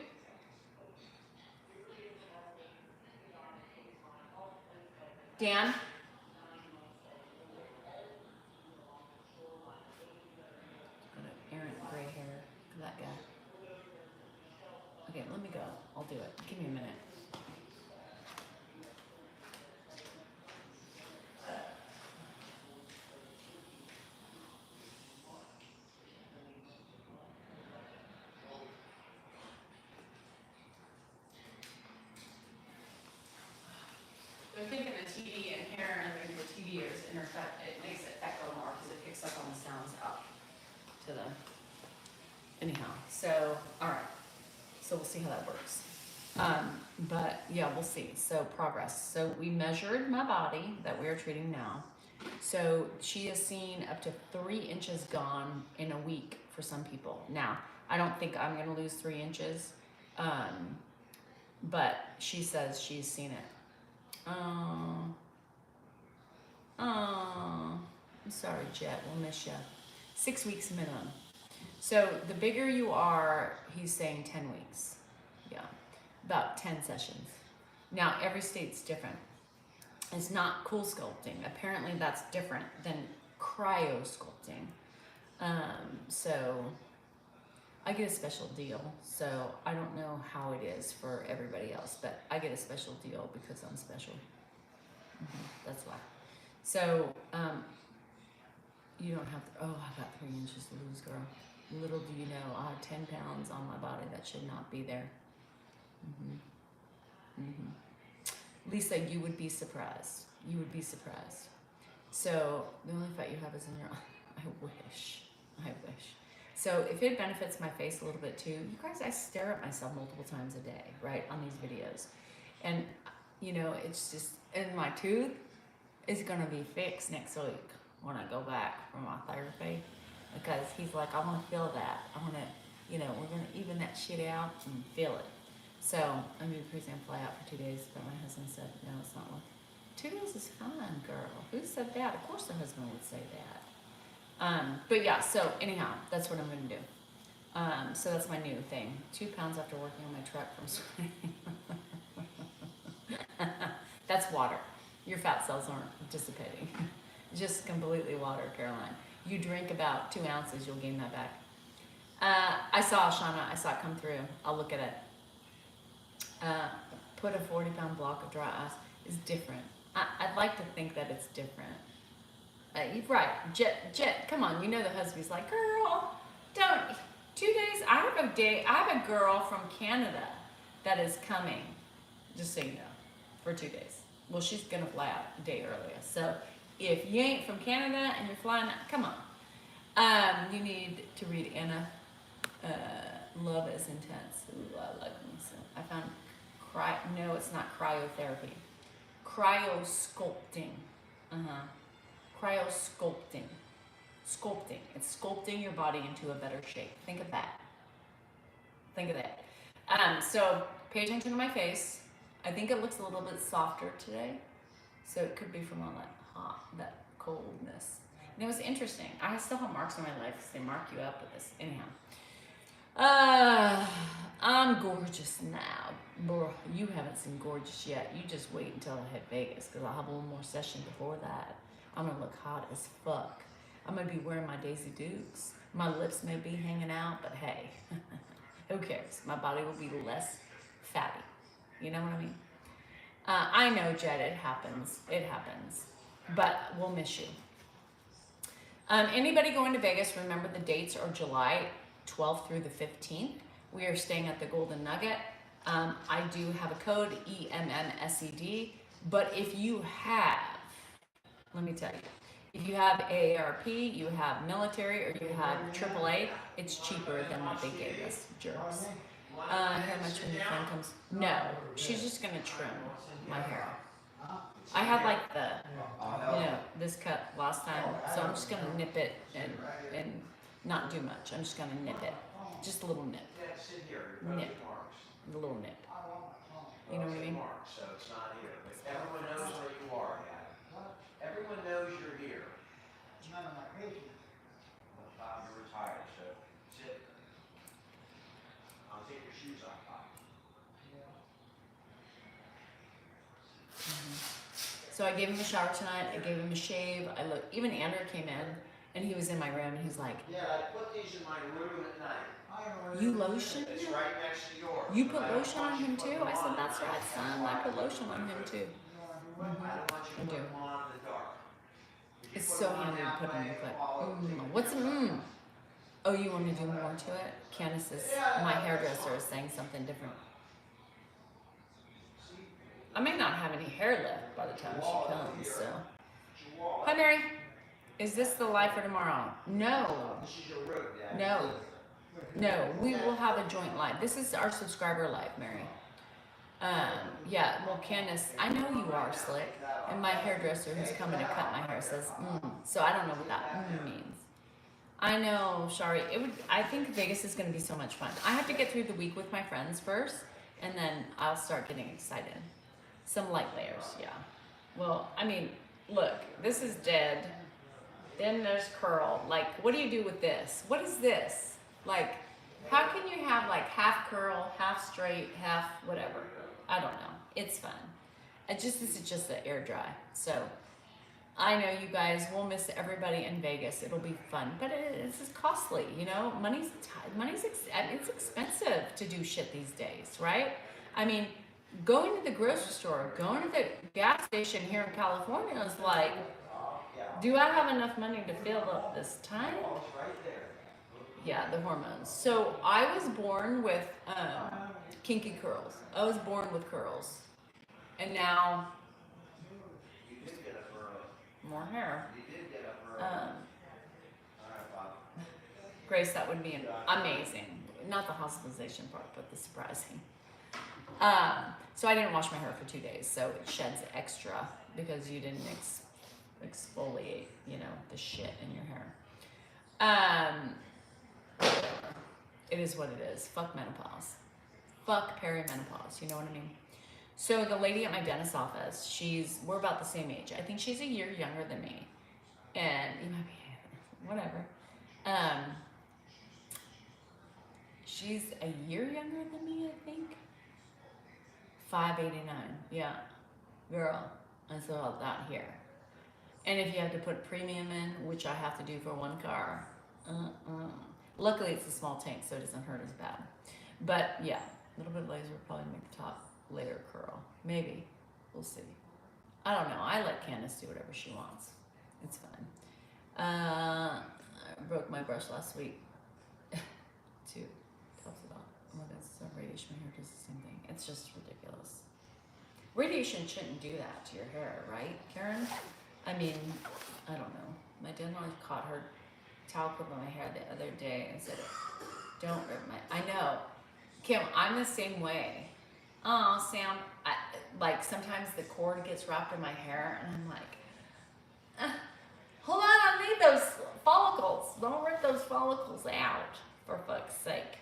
Dan? Errant gray hair. That guy. Okay, let me go. I'll do it. Give me a minute. They're thinking the TV anyhow, so all right, so we'll see how that works. But yeah, we'll see. So progress. So we measured my body that we are treating now. So she has seen up to 3 inches gone in a week for some people. Now, I don't think I'm going to lose 3 inches, but she says she's seen it. I'm sorry, Jet. We'll miss you. 6 weeks minimum. So the bigger you are, he's saying 10 weeks. Yeah, about 10 sessions. Now, every state's different. It's not cool sculpting. Apparently that's different than cryo sculpting. So I get a special deal. So I don't know how it is for everybody else, but I get a special deal because I'm special. That's why. So you don't have to, oh, I got 3 inches to lose, girl. Little do you know, I have 10 pounds on my body that should not be there. Lisa, you would be surprised. You would be surprised. So the only fat you have is in your I wish. I wish. So if it benefits my face a little bit too, you guys, I stare at myself multiple times a day, right, on these videos. And, you know, it's just, and my tooth is going to be fixed next week when I go back for my therapy. Because he's like, I want to feel that. I want to, you know, we're going to even that shit out and feel it. So I'm going to present fly out for 2 days, but my husband said, no, it's not worth it. 2 days is fine, girl. Who said that? Of course the husband would say that. But yeah, so anyhow, that's what I'm going to do. So that's my new thing. 2 pounds after working on my truck from sweating. That's water. Your fat cells aren't dissipating. Just completely water, Caroline. You drink about 2 ounces, you'll gain that back. I saw Shauna, I saw it come through. I'll look at it. Put a 40-pound block of dry ice is different. I'd like to think that it's different. You're right, Jet, come on. You know the husband's like, girl, don't. 2 days. I have a girl from Canada that is coming. Just so you know, for 2 days. Well, she's gonna fly out a day earlier. So if you ain't from Canada and you're flying out, come on. You need to read Anna. Love is intense. Ooh, I like me so. I found no, it's not cryotherapy. Cryosculpting. Cryosculpting. Sculpting. It's sculpting your body into a better shape. Think of that. Think of that. So pay attention to my face. I think it looks a little bit softer today. So it could be from all that coldness. And it was interesting. I still have marks on my legs because they mark you up with this. Anyhow. I'm gorgeous now. Bro, you haven't seen gorgeous yet. You just wait until I hit Vegas because I'll have one more session before that. I'm going to look hot as fuck. I'm going to be wearing my Daisy Dukes. My lips may be hanging out, but hey, who cares? My body will be less fatty. You know what I mean? I know, Jed, it happens. It happens. But we'll miss you. Anybody going to Vegas, remember the dates are July 12th through the 15th. We are staying at the Golden Nugget. I do have a code, EMMSED. But if you have, let me tell you, if you have AARP, you have military, or you have AAA, it's cheaper than what they gave us, jerks. How much when your friend comes? No, she's just gonna trim my hair. I had like the, this cut last time, so I'm just gonna nip it and not do much. I'm just gonna nip it, just a little nip, a little nip. You know what I mean? So it's not here, but everyone knows where you are. Everyone knows you're here. None of my patients. Bob, you're retired, so sit. I'll take your shoes off, Bob. So I gave him a shower tonight. I gave him a shave. Even Andrew came in, and he was in my room, and he's like, Yeah, I put these in my room at night. "You lotion? It's right next to yours. You put lotion on him too?" I said, "That's right, son. I put lotion on him too." I don't want you to put them on in the dark. It's so handy to put on your foot. What's Oh, you want me to do more to it? Candace my hairdresser is saying something different. I may not have any hair left by the time she comes, so. Hi, Mary. Is this the life for tomorrow? No. This is your room, Dad. No. No, we will have a joint live. This is our subscriber live, Mary. Yeah, well, Candace, I know you are slick, and my hairdresser who's coming to cut my hair says, so I don't know what that means. I know, Shari. I think Vegas is going to be so much fun. I have to get through the week with my friends first, and then I'll start getting excited. Some light layers, yeah. Well, I mean, look, this is dead. Then there's curl. Like, what do you do with this? What is this? Like, how can you have like half curl, half straight, half whatever? I don't know. It's fun. This is just the air dry. So I know you guys will miss everybody in Vegas. It'll be fun, but it's costly. You know, it's expensive to do shit these days, right? I mean, going to the grocery store, going to the gas station here in California is like, do I have enough money to fill up this tank? Yeah, the hormones. So I was born with kinky curls. I was born with curls. And now, more hair. Grace, that would be amazing. Not the hospitalization part, but the surprising. So I didn't wash my hair for 2 days, so it sheds extra because you didn't exfoliate, you know, the shit in your hair. Whatever. It is what it is. Fuck menopause. Fuck perimenopause. You know what I mean? So the lady at my dentist's office, we're about the same age. I think she's a year younger than me. And you might be, whatever. She's a year younger than me, I think. 589. Yeah. Girl, I saw that here. And if you have to put premium in, which I have to do for one car, luckily it's a small tank, so it doesn't hurt as bad. But yeah, a little bit of laser will probably make the top layer curl. Maybe. We'll see. I don't know. I let Candace do whatever she wants. It's fine. I broke my brush last week. Too. Talks about, oh, that's radiation. My hair does the same thing. It's just ridiculous. Radiation shouldn't do that to your hair, right, Karen? I mean, I don't know. My dental caught her towel clip on my hair the other day and said, don't rip my, I know. Kim, I'm the same way. Oh, Sam, like sometimes the cord gets wrapped in my hair and I'm like, hold on, I need those follicles. Don't rip those follicles out, for fuck's sake.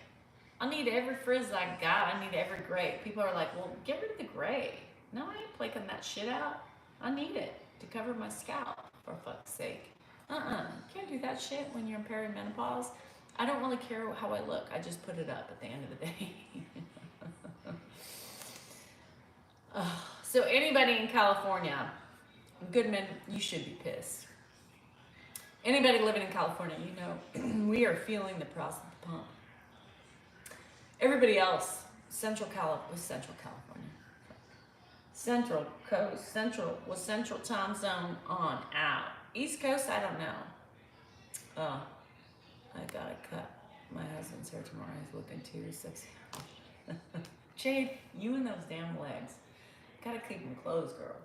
I need every frizz I got. I need every gray. People are like, well, get rid of the gray. No, I ain't plucking that shit out. I need it to cover my scalp, for fuck's sake. You can't do that shit when you're in perimenopause. I don't really care how I look. I just put it up at the end of the day. So anybody in California, Goodman, you should be pissed. Anybody living in California, you know, we are feeling the price of the pump. Everybody else, Central California, Central Coast, Central time zone on out. East Coast, I don't know. Oh, I gotta cut my husband's hair tomorrow. He's looking too sexy. Jade, you and those damn legs. Gotta keep them closed, girl.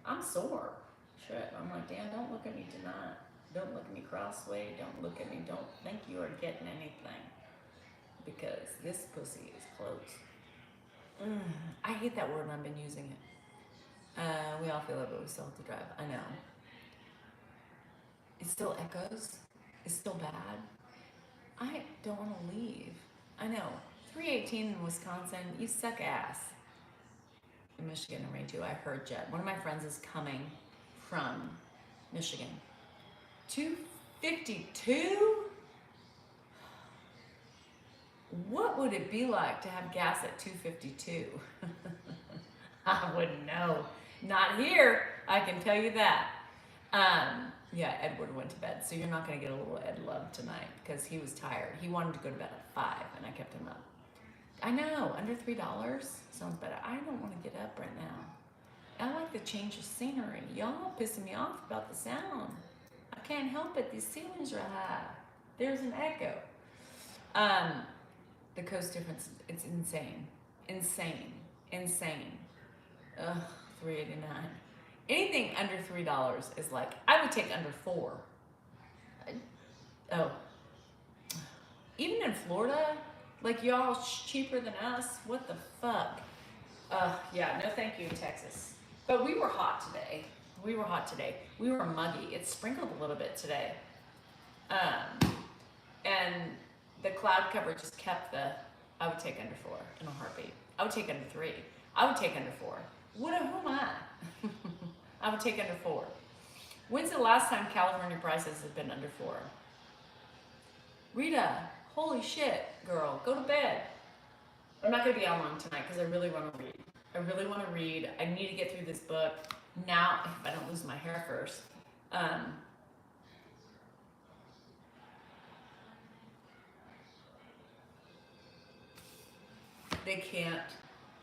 I'm sore. Shit. I'm like, damn, don't look at me tonight. Don't look at me crossway. Don't look at me. Don't think you are getting anything. Because this pussy is closed. I hate that word and I've been using it. We all feel it, but we still have to drive. I know. It still echoes. It's still bad. I don't want to leave. I know. 318 in Wisconsin, you suck ass. In Michigan and Rain 2, I heard Jed. One of my friends is coming from Michigan. 252? What would it be like to have gas at 252? I wouldn't know. Not here, I can tell you that. Yeah, Edward went to bed, so you're not going to get a little Ed love tonight because he was tired. He wanted to go to bed at 5, and I kept him up. I know, under $3 sounds better. I don't want to get up right now. I like the change of scenery. Y'all pissing me off about the sound. I can't help it. These ceilings are high. There's an echo. The coast difference, it's insane. Insane. Ugh, $3.89. Anything under $3 is like, I would take under $4. Oh. even in Florida, like y'all cheaper than us. What the fuck? Yeah, no thank you in Texas. But we were hot today. We were hot today. We were muggy. It sprinkled a little bit today. And the cloud cover just kept the, I would take under 4 in a heartbeat. I would take under 3. I would take under 4. Who am I? I would take under 4. When's the last time California prices have been under 4? Rita, holy shit, girl, go to bed. I'm not gonna be on long tonight because I really want to read. I really want to read. I need to get through this book now. If I don't lose my hair first. They can't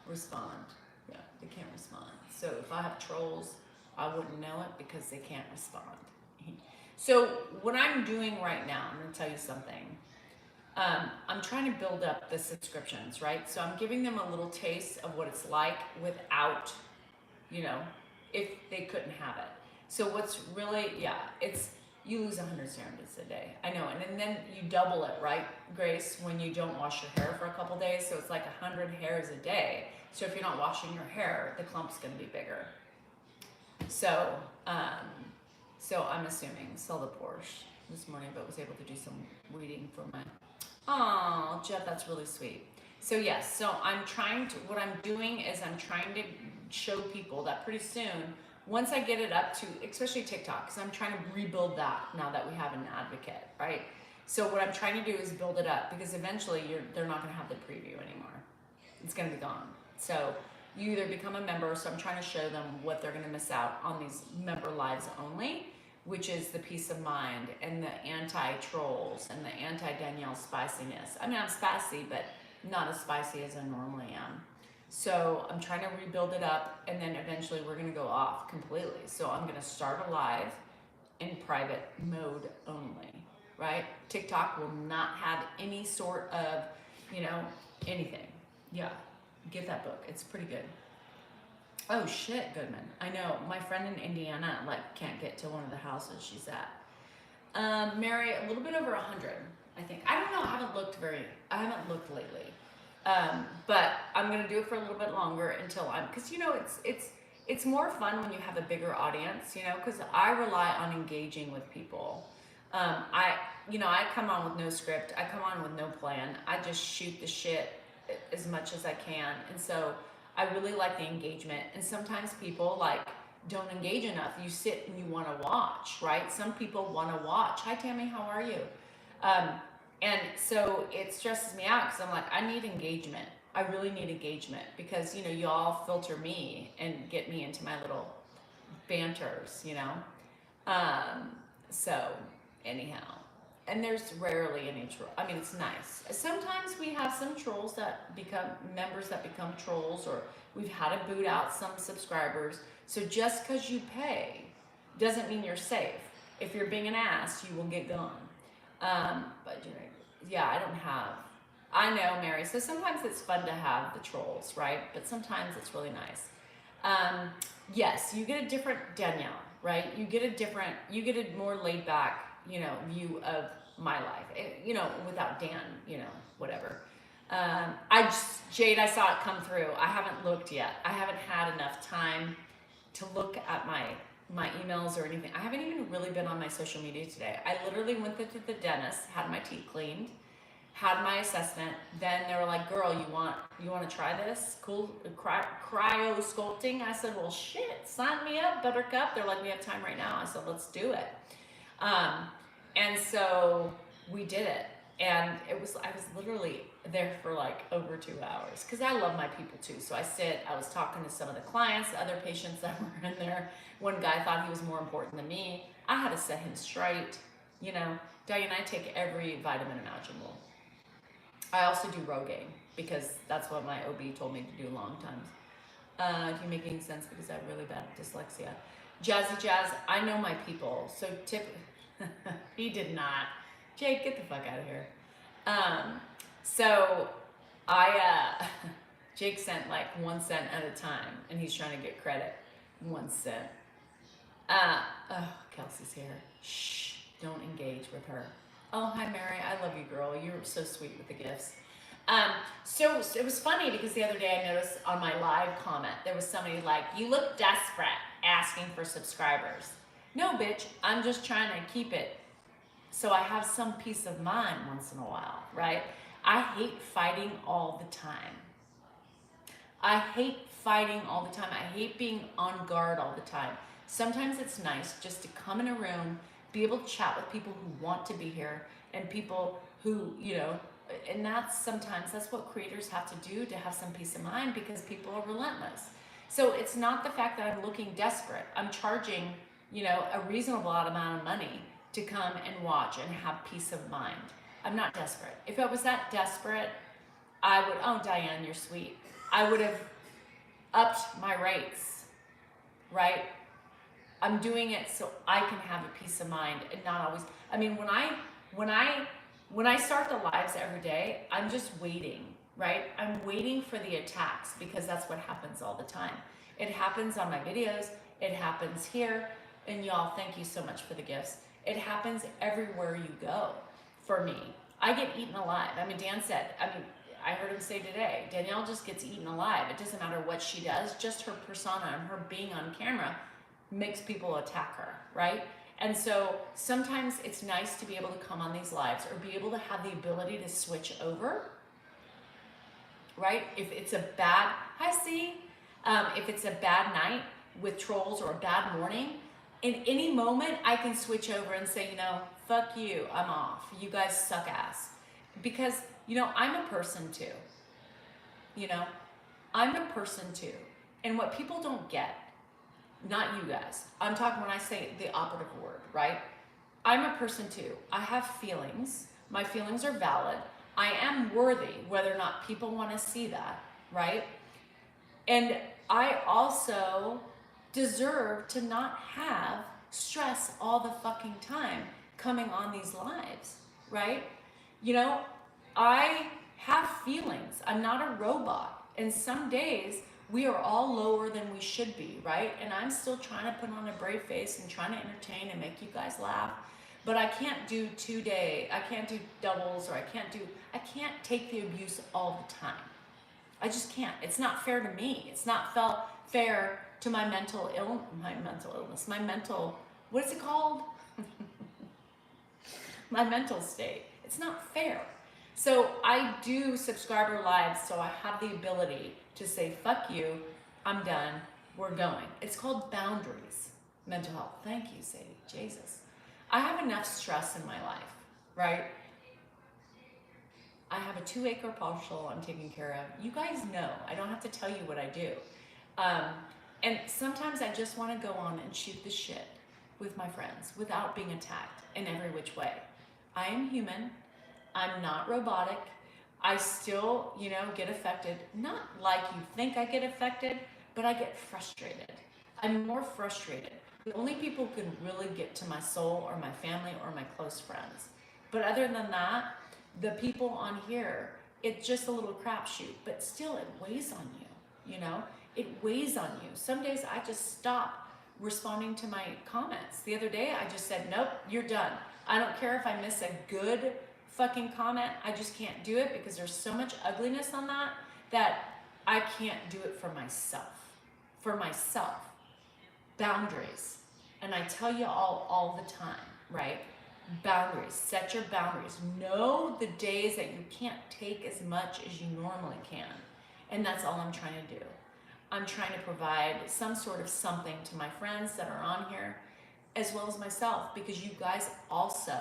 respond. Yeah, they can't respond. So if I have trolls, I wouldn't know it because they can't respond. So what I'm doing right now, I'm gonna tell you something. I'm trying to build up the subscriptions, right? So I'm giving them a little taste of what it's like without, you know, if they couldn't have it. So what's really, yeah, it's, you lose 100 serendipes a day. I know, and then you double it, right, Grace, when you don't wash your hair for a couple days. So it's like 100 hairs a day. So if you're not washing your hair, the clump's gonna be bigger. So, so I'm assuming sell the Porsche this morning, but was able to do some reading for my, oh, Jeff, that's really sweet. So yes, so I'm trying to, what I'm doing is I'm trying to show people that pretty soon, once I get it up to, especially TikTok, because I'm trying to rebuild that now that we have an advocate, right? So what I'm trying to do is build it up because eventually they're not gonna have the preview anymore. It's gonna be gone. So you either become a member, so I'm trying to show them what they're gonna miss out on these member lives only, which is the peace of mind and the anti-trolls and the anti-Danielle spiciness. I mean, I'm spicy, but not as spicy as I normally am. So I'm trying to rebuild it up, and then eventually we're gonna go off completely. So I'm gonna start a live in private mode only, right? TikTok will not have any sort of, you know, anything. Yeah, get that book, it's pretty good. Oh shit, Goodman. I know, my friend in Indiana, like, can't get to one of the houses she's at. Mary, a little bit over 100, I think. I don't know, I haven't looked lately. But I'm gonna do it for a little bit longer until cause you know, it's more fun when you have a bigger audience, you know, cause I rely on engaging with people. I come on with no script, I come on with no plan, I just shoot the shit as much as I can, and so I really like the engagement, and sometimes people like don't engage enough. You sit and you want to watch, right? Some people want to watch. Hi Tammy, how are you? And so it stresses me out because I'm like, I need engagement. I really need engagement because, you know, y'all filter me and get me into my little banters, you know? So anyhow, and there's rarely any troll. I mean, it's nice. Sometimes we have some trolls that become members that become trolls, or we've had to boot out some subscribers. So just because you pay doesn't mean you're safe. If you're being an ass, you will get gone. But yeah, I know, Mary. So sometimes it's fun to have the trolls, right? But sometimes it's really nice. Yes, you get a different Danielle, right? You get a more laid back, you know, view of my life, you know, without Dan, you know, whatever. Jade, I saw it come through. I haven't looked yet. I haven't had enough time to look at my emails or anything. I haven't even really been on my social media today. I literally went to the dentist, had my teeth cleaned, had my assessment. Then they were like, girl, you want to try this? Cool, cryo sculpting. I said, well, shit, sign me up, Buttercup. They're like, we have time right now. I said, let's do it. And so we did it. And I was literally there for like over 2 hours because I love my people too. So I was talking to some of the clients, the other patients that were in there. One guy thought he was more important than me. I had to set him straight. You know, Diane, I take every vitamin imaginable. I also do Rogaine because that's what my OB told me to do a long time. Do you make any sense? Because I have really bad dyslexia. Jazzy Jazz, I know my people. So he did not. Jake, get the fuck out of here. So Jake sent like 1 cent at a time, and he's trying to get credit. 1 cent. Kelsey's here. Shh, don't engage with her. Oh, hi, Mary. I love you, girl. You're so sweet with the gifts. So it was funny because the other day I noticed on my live comment, there was somebody like, you look desperate asking for subscribers. No, bitch, I'm just trying to keep it so I have some peace of mind once in a while, right? I hate fighting all the time. I hate fighting all the time. I hate being on guard all the time. Sometimes it's nice just to come in a room, be able to chat with people who want to be here and people who, and that's what creators have to do to have some peace of mind because people are relentless. So it's not the fact that I'm looking desperate. I'm charging, a reasonable amount of money to come and watch and have peace of mind. I'm not desperate. If I was that desperate, I would, oh, Diane, you're sweet. I would have upped my rates, right? I'm doing it so I can have a peace of mind and not always. I mean, when I start the lives every day, I'm just waiting, right? I'm waiting for the attacks because that's what happens all the time. It happens on my videos. It happens here. And y'all, thank you so much for the gifts. It happens everywhere you go for me. I get eaten alive. I mean, Dan said, I heard him say today, Danielle just gets eaten alive. It doesn't matter what she does, just her persona and her being on camera makes people attack her, right? And so sometimes it's nice to be able to come on these lives or be able to have the ability to switch over, right? If it's a bad, if it's a bad night with trolls or a bad morning, in any moment I can switch over and say, fuck you, I'm off. You guys suck ass. Because, I'm a person too. I'm a person too. And what people don't get, not you guys, I'm talking when I say the operative word, right? I'm a person too. I have feelings. My feelings are valid. I am worthy, whether or not people want to see that, right? And I also deserve to not have stress all the fucking time coming on these lives, right? I have feelings. I'm not a robot. And some days we are all lower than we should be, right? And I'm still trying to put on a brave face and trying to entertain and make you guys laugh. But I can't do 2 day, I can't do doubles, or I can't take the abuse all the time. I just can't. It's not fair to me. It's not fair to my mental illness, what is it called? My mental state. It's not fair. So I do subscriber lives so I have the ability to say, fuck you, I'm done, we're going. It's called boundaries, mental health. Thank you, Sadie, Jesus. I have enough stress in my life, right? I have a 2-acre parcel I'm taking care of. You guys know, I don't have to tell you what I do. And sometimes I just want to go on and shoot the shit with my friends without being attacked in every which way. I am human. I'm not robotic. I still, get affected. Not like you think I get affected, but I get frustrated. I'm more frustrated. The only people who can really get to my soul are my family or my close friends. But other than that, the people on here, it's just a little crapshoot, but still it weighs on you, It weighs on you. Some days I just stop responding to my comments. The other day I just said, nope, you're done. I don't care if I miss a good fucking comment. I just can't do it because there's so much ugliness on that I can't do it for myself. For myself. Boundaries. And I tell you all the time, right? Boundaries. Set your boundaries. Know the days that you can't take as much as you normally can. And that's all I'm trying to do. I'm trying to provide some sort of something to my friends that are on here, as well as myself, because you guys also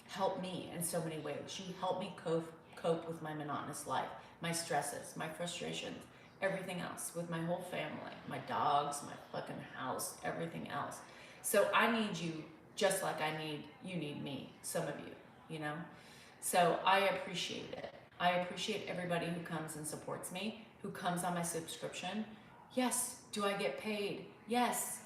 help me in so many ways. You help me cope with my monotonous life, my stresses, my frustrations, everything else, with my whole family, my dogs, my fucking house, everything else. So I need you just like you need me, some of you, So I appreciate it. I appreciate everybody who comes and supports me, who comes on my subscription. Yes, do I get paid? Yes.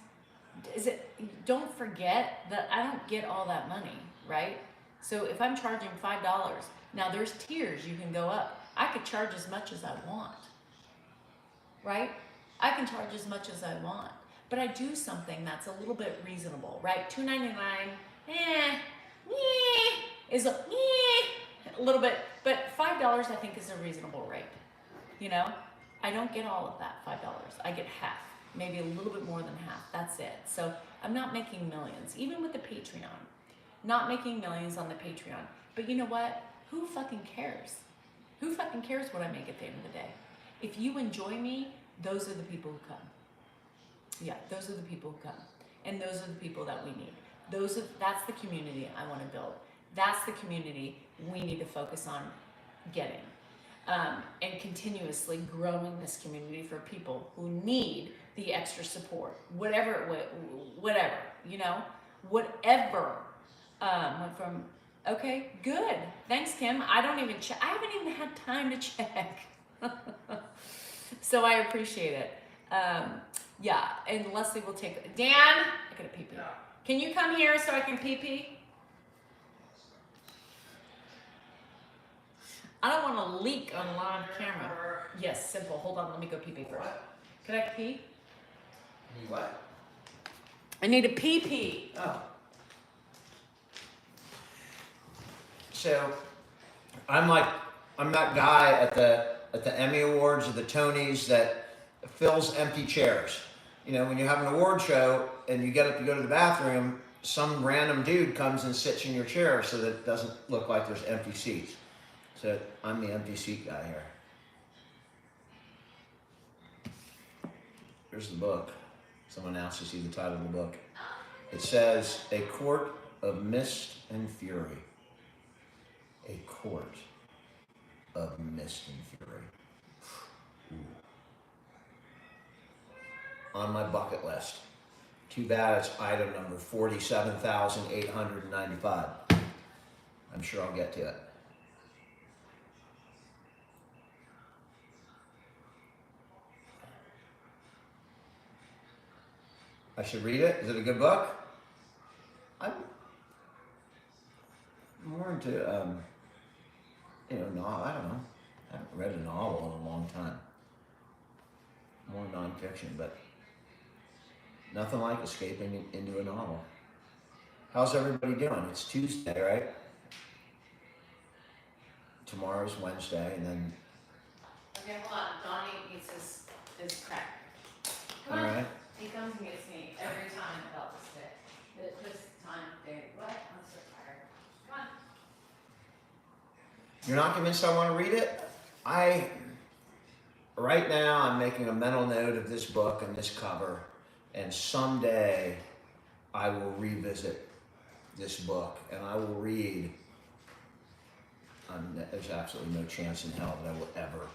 Don't forget that I don't get all that money, right? So if I'm charging $5, now there's tiers you can go up. I could charge as much as I want, right? I can charge as much as I want, but I do something that's a little bit reasonable, right? $2.99, is a little bit, but $5 I think is a reasonable rate. You know, I don't get all of that $5. I get half, maybe a little bit more than half. That's it. So I'm not making millions, even with the Patreon. Not making millions on the Patreon. But you know what? Who fucking cares? Who fucking cares what I make at the end of the day? If you enjoy me, those are the people who come. Yeah, those are the people who come. And those are the people that we need. That's the community I want to build. That's the community we need to focus on getting. And continuously growing this community for people who need the extra support. Whatever, you know, whatever. Went from, okay, good. Thanks, Kim. I haven't even had time to check. So I appreciate it. Yeah, and Leslie will take, Dan, I gotta pee pee. Can you come here so I can pee pee? I don't want to leak on live camera. Yes, simple. Hold on, let me go pee pee first. Can I pee? You what? I need a pee pee. Oh. So, I'm that guy at the Emmy Awards or the Tonys that fills empty chairs. You know, when you have an award show and you get up to go to the bathroom, some random dude comes and sits in your chair so that it doesn't look like there's empty seats. So I'm the empty seat guy here. Here's the book. Someone else to see the title of the book. It says, A Court of Mist and Fury. A Court of Mist and Fury. Ooh. On my bucket list. Too bad it's item number 47,895. I'm sure I'll get to it. I should read it. Is it a good book? I'm more into, no, I don't know. I haven't read a novel in a long time. More nonfiction, but nothing like escaping into a novel. How's everybody doing? It's Tuesday, right? Tomorrow's Wednesday, and then. Okay, hold on. Donnie needs his crack. Come All on. right. He comes and gets me every time about this day. This time, day. What? I'm so tired. Come on. You're not convinced I want to read it? Right now, I'm making a mental note of this book and this cover, and someday I will revisit this book and I will read. There's absolutely no chance in hell that I will ever.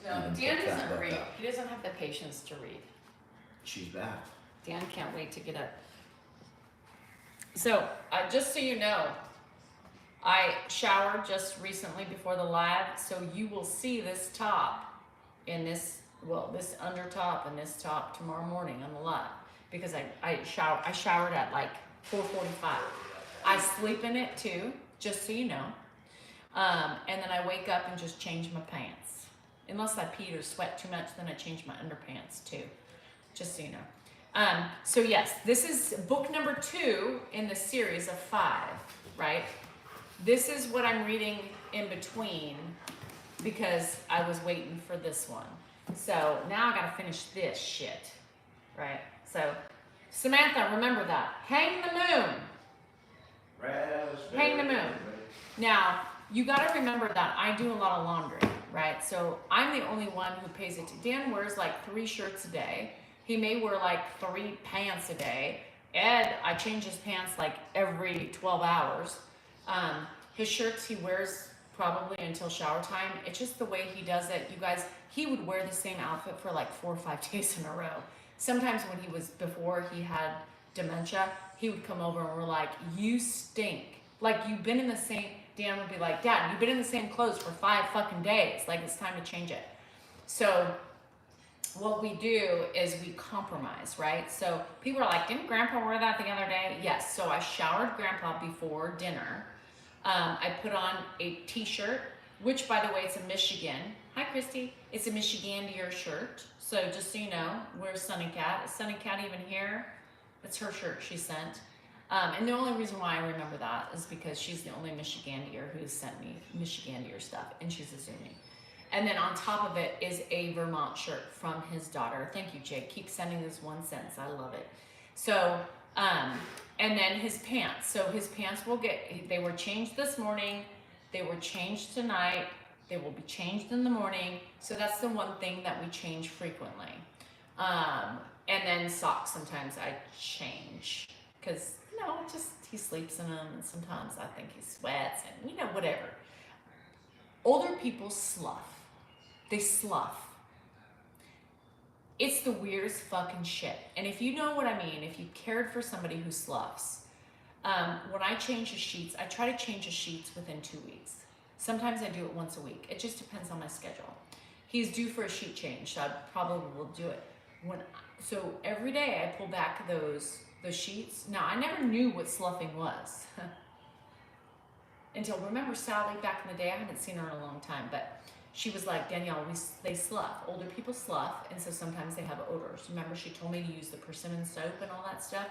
No, even Dan pick that doesn't book read. up. He doesn't have the patience to read. She's back. Dan can't wait to get up. So, just so you know, I showered just recently before the live, so you will see this top in this under top and this top tomorrow morning on the live, because I showered at like 4:45. I sleep in it too, just so you know. And then I wake up and just change my pants. Unless I peed or sweat too much, then I change my underpants too, just so you know. So yes, this is book number 2 in the series of 5, right? This is what I'm reading in between because I was waiting for this one. So now I gotta finish this shit, right? So Samantha, remember that. Hang the moon. Hang the moon. Now, you gotta remember that I do a lot of laundry, right? So I'm the only one who pays it. Dan wears like 3 shirts a day. He may wear like 3 pants a day. Ed, I change his pants like every 12 hours. His shirts he wears probably until shower time. It's just the way he does it. You guys, he would wear the same outfit for like 4 or 5 days in a row. Sometimes before he had dementia, he would come over and we're like, you stink. Like you've been in the same, Dan would be like, Dad, you've been in the same clothes for 5 fucking days. Like it's time to change it. So what we do is we compromise, right? So people are like, didn't Grandpa wear that the other day? Yes, so I showered Grandpa before dinner. I put on a t-shirt, which by the way, it's a Michigan. Hi, Christy. It's a Michigander shirt. So just so you know, where's Sunny Cat? Is Sunny Cat even here? It's her shirt she sent. And the only reason why I remember that is because she's the only Michigander who's sent me Michigander stuff, and she's a Zuni. And then on top of it is a Vermont shirt from his daughter. Thank you, Jake. Keep sending this 1 cent. I love it. So, and then his pants. So his pants they were changed this morning. They were changed tonight. They will be changed in the morning. So that's the one thing that we change frequently. And then socks, sometimes I change. Because, he sleeps in them, and sometimes I think he sweats, and whatever. Older people slough. They slough. It's the weirdest fucking shit. And if you know what I mean, if you cared for somebody who sloughs, when I change the sheets, I try to change the sheets within 2 weeks. Sometimes I do it once a week. It just depends on my schedule. He's due for a sheet change, so I probably will do it. So every day I pull back those sheets. Now, I never knew what sloughing was. Until, remember Sally back in the day? I haven't seen her in a long time, but she was like, Danielle, they slough. Older people slough, and so sometimes they have odors. Remember, she told me to use the persimmon soap and all that stuff?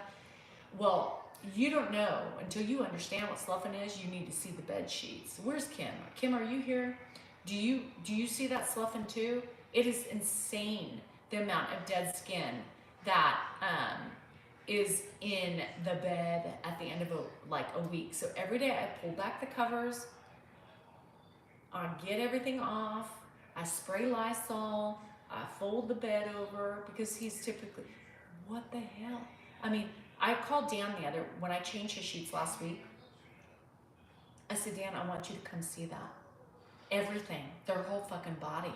Well, you don't know until you understand what sloughing is. You need to see the bed sheets. Where's Kim? Kim, are you here? Do you see that sloughing too? It is insane, the amount of dead skin that is in the bed at the end of a week. So every day I pull back the covers, I get everything off, I spray Lysol, I fold the bed over, because he's typically, what the hell? I mean, I called Dan when I changed his sheets last week, I said, Dan, I want you to come see that. Everything, their whole fucking body.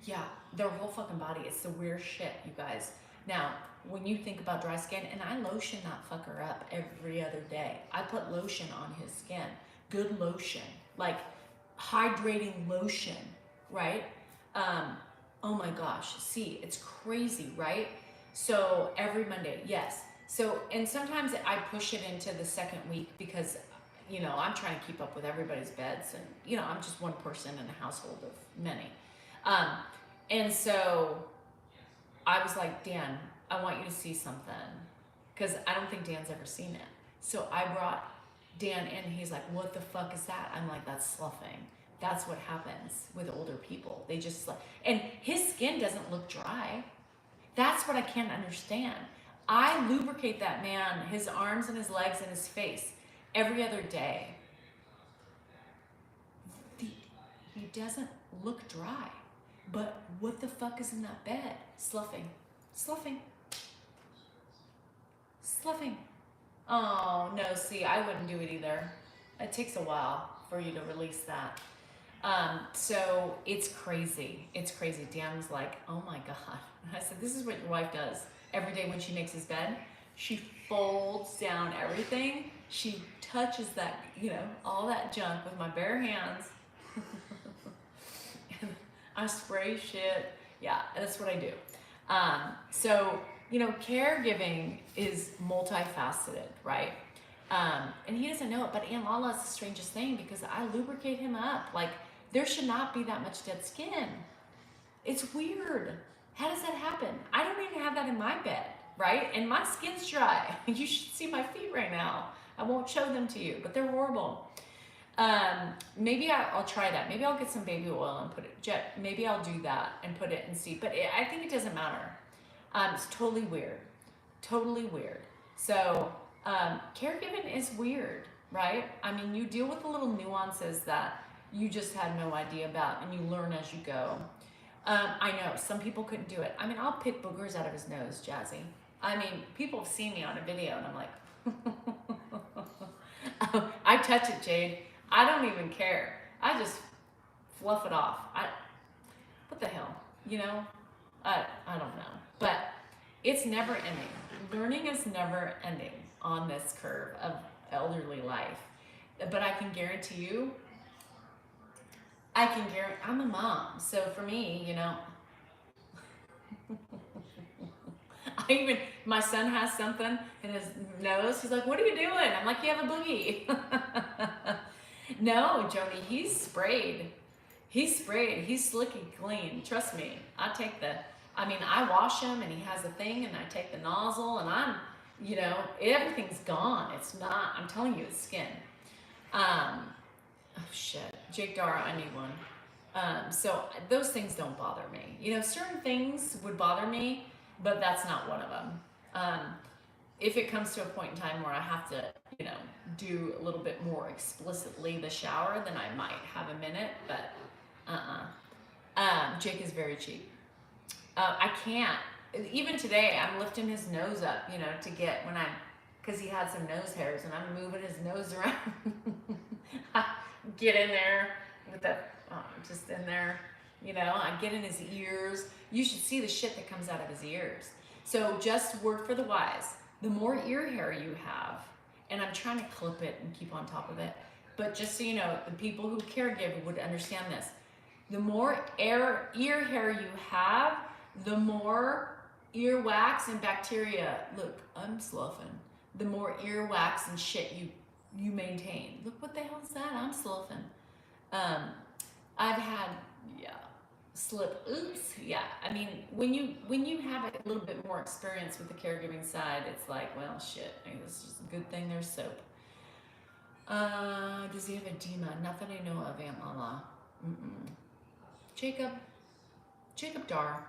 Yeah, their whole fucking body. It's the weird shit, you guys. Now, when you think about dry skin, and I lotion that fucker up every other day. I put lotion on his skin. Good lotion. Like hydrating lotion, right? Oh my gosh. See, it's crazy, right? So every Monday, yes. So, and sometimes I push it into the second week because, I'm trying to keep up with everybody's beds, and, I'm just one person in a household of many. And so I was like, Dan, I want you to see something, because I don't think Dan's ever seen it. So I brought Dan in. He's like, what the fuck is that? I'm like, that's sloughing. That's what happens with older people. They just slough. And his skin doesn't look dry. That's what I can't understand. I lubricate that man, his arms and his legs and his face every other day. He doesn't look dry. But what the fuck is in that bed? Sloughing. Sloughing. Sloughing. Oh, no, see, I wouldn't do it either. It takes a while for you to release that. So it's crazy. It's crazy. Dan was like, oh my God. I said, this is what your wife does every day when she makes his bed. She folds down everything. She touches that, all that junk with my bare hands. I spray shit. Yeah, that's what I do. So, caregiving is multifaceted, right? And he doesn't know it, but Aunt Lala is the strangest thing, because I lubricate him up. Like, there should not be that much dead skin. It's weird. How does that happen? I don't even have that in my bed, right? And my skin's dry. You should see my feet right now. I won't show them to you, but they're horrible. Maybe I'll try that. Maybe I'll get some baby oil and put it, maybe I'll do that and put it and see, but I think it doesn't matter. It's totally weird. Totally weird. So, caregiving is weird, right? I mean, you deal with the little nuances that you just had no idea about, and you learn as you go. I know some people couldn't do it. I mean, I'll pick boogers out of his nose, Jazzy. I mean, people have seen me on a video, and I'm like, I touch it, Jade. I don't even care. I just fluff it off. What the hell? I don't know. But it's never ending. Learning is never ending on this curve of elderly life. But I can guarantee you, I'm a mom. So for me, my son has something in his nose. He's like, what are you doing? I'm like, you have a boogie. No, Joni, he's sprayed. He's slicky clean. Trust me. I wash him, and he has a thing, and I take the nozzle, and You know, everything's gone. It's not. I'm telling you, it's skin. Oh shit, Jake Dara, I need one. So those things don't bother me. You know, certain things would bother me, but that's not one of them. Um, if it comes to a point in time where I have to, you know, do a little bit more explicitly the shower, then I might have a minute. But Jake is very cheap. I can't. Even today, I'm lifting his nose up, you know, to get when because he had some nose hairs, and I'm moving his nose around. Get in there with the, just in there, you know. I get in his ears. You should see the shit that comes out of his ears. So just word for the wise, the more ear hair you have, and I'm trying to clip it and keep on top of it, but just so you know, the people who caregiver would understand this. The more ear hair you have, the more earwax and bacteria. Look, I'm sloughing. The more earwax and shit you maintain. Look, what the hell is that? I'm sloughing. I've had slip. Oops. Yeah. I mean, when you have a little bit more experience with the caregiving side, it's like, well, shit. I mean, it's just a good thing there's soap. Does he have edema? Not that I know of, Aunt Lala. Jacob Dar.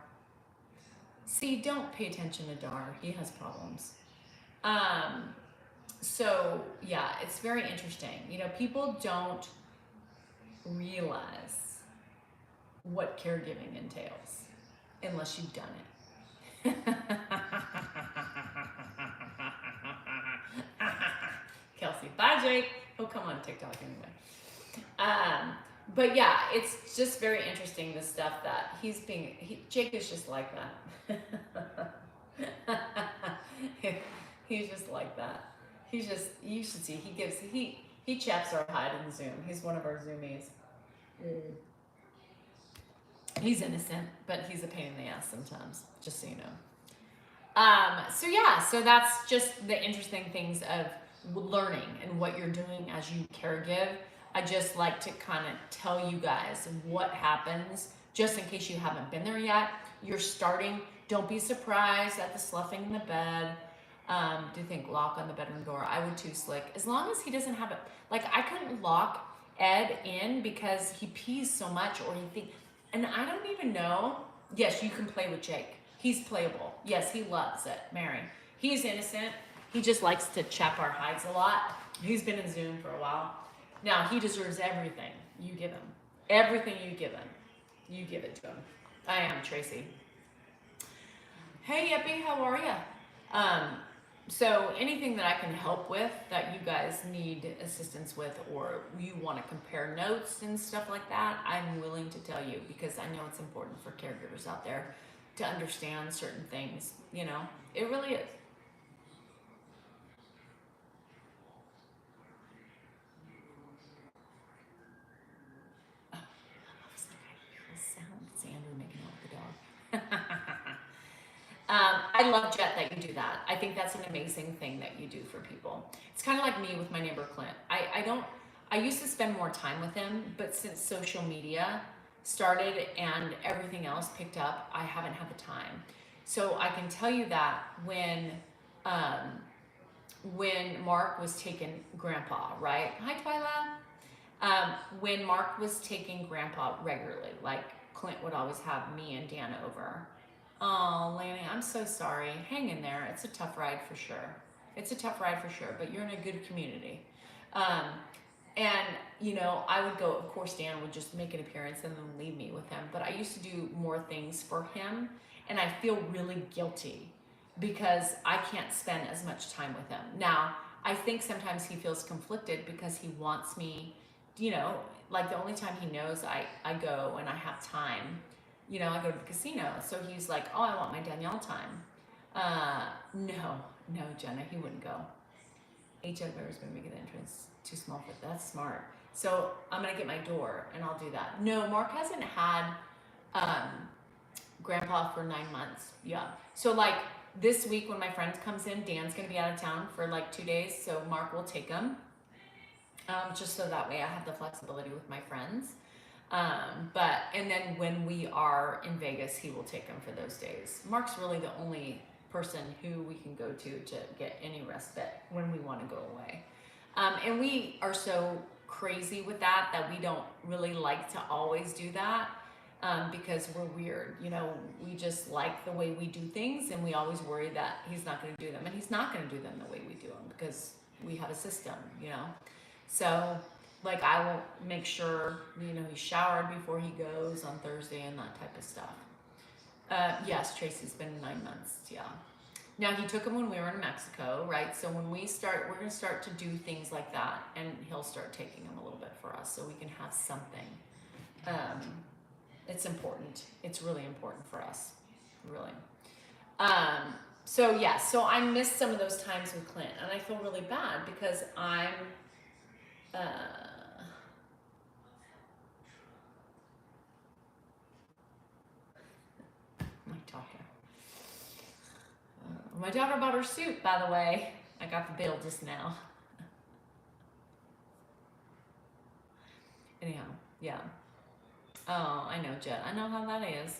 See, don't pay attention to Dar. He has problems. So yeah, it's very interesting. You know, people don't realize what caregiving entails unless you've done it. Kelsey, bye Jake. He'll come on TikTok anyway. But yeah, it's just very interesting, the stuff that Jake is just like that. He's just like that. He's just, you should see, he chaps our hide in Zoom. He's one of our Zoomies. He's innocent, but he's a pain in the ass sometimes, just so you know. So yeah, so that's just the interesting things of learning and what you're doing as you caregive. I just like to kind of tell you guys what happens, just in case you haven't been there yet. You're starting, don't be surprised at the sloughing in the bed. Do you think lock on the bedroom door? I would too, Slick. As long as he doesn't have it. Like, I couldn't lock Ed in because he pees so much, or he thinks, and I don't even know. Yes, you can play with Jake. He's playable. Yes, he loves it, Mary. He's innocent. He just likes to chap our hides a lot. He's been in Zoom for a while. Now, he deserves everything you give him. Everything you give him. You give it to him. I am Tracy. Hey, Yippee, how are you? So anything that I can help with that you guys need assistance with, or you want to compare notes and stuff like that, I'm willing to tell you, because I know it's important for caregivers out there to understand certain things. You know, it really is. I love, Jet, that you do that. I think that's an amazing thing that you do for people. It's kind of like me with my neighbor Clint. I used to spend more time with him, but since social media started and everything else picked up, I haven't had the time. So I can tell you that when Mark was taking Grandpa, right? Hi, Twyla. When Mark was taking Grandpa regularly, like Clint would always have me and Dan over. Oh, Lanny, I'm so sorry. Hang in there. It's a tough ride for sure. It's a tough ride for sure, but you're in a good community. And, you know, I would go, of course, Dan would just make an appearance and then leave me with him. But I used to do more things for him, and I feel really guilty because I can't spend as much time with him. Now, I think sometimes he feels conflicted because he wants me, you know, like the only time he knows I go and I have time, you know, I go to the casino. So he's like, oh, I want my Danielle time. No, Jenna, he wouldn't go. HL Bear's gonna make an entrance. Too small for that. That's smart. So I'm gonna get my door and I'll do that. No, Mark hasn't had Grandpa for 9 months. Yeah. So like this week when my friend comes in, Dan's gonna be out of town for like 2 days. So Mark will take him. Just so that way I have the flexibility with my friends. And then when we are in Vegas, he will take him for those days. Mark's really the only person who we can go to get any respite when we want to go away. And we are so crazy with that we don't really like to always do that because we're weird. You know, we just like the way we do things, and we always worry that he's not going to do them. And he's not going to do them the way we do them because we have a system, you know. So, like, I will make sure, you know, he's showered before he goes on Thursday and that type of stuff. Yes, Tracy's been 9 months, yeah. Now, he took him when we were in Mexico, right? So when we start, we're going to start to do things like that, and he'll start taking him a little bit for us so we can have something. It's important. It's really important for us, really. So, yeah, so I missed some of those times with Clint, and I feel really bad because I'm... my daughter bought her suit, by the way. I got the bill just now. Anyhow, yeah. Oh, I know, Jet. I know how that is.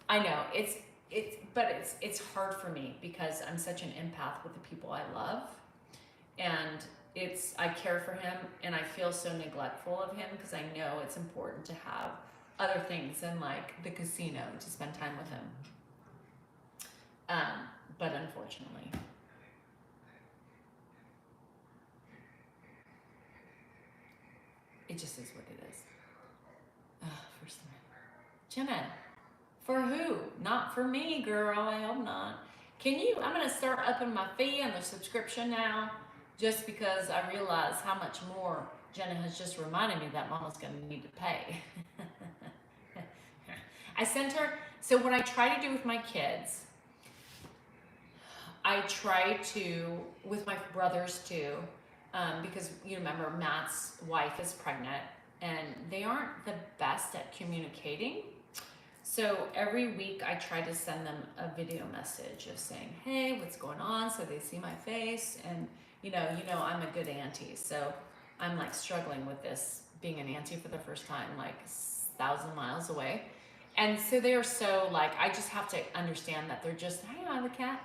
I know it's hard for me because I'm such an empath with the people I love, and I care for him, and I feel so neglectful of him because I know it's important to have other things than like the casino to spend time with him. But unfortunately, it just is what it is. First Jenna, for who? Not for me, girl. I hope not. I'm going to start upping my fee on the subscription now just because I realize how much more Jenna has just reminded me that Mama's going to need to pay. I sent her, so what I try to do with my kids, I try to, with my brothers too, because you remember Matt's wife is pregnant and they aren't the best at communicating. So every week I try to send them a video message of saying, hey, what's going on? So they see my face, and you know, I'm a good auntie. So I'm like struggling with this, being an auntie for the first time, like 1,000 miles away. And so they are so like, I just have to understand that they're just, hey, I'm the cat.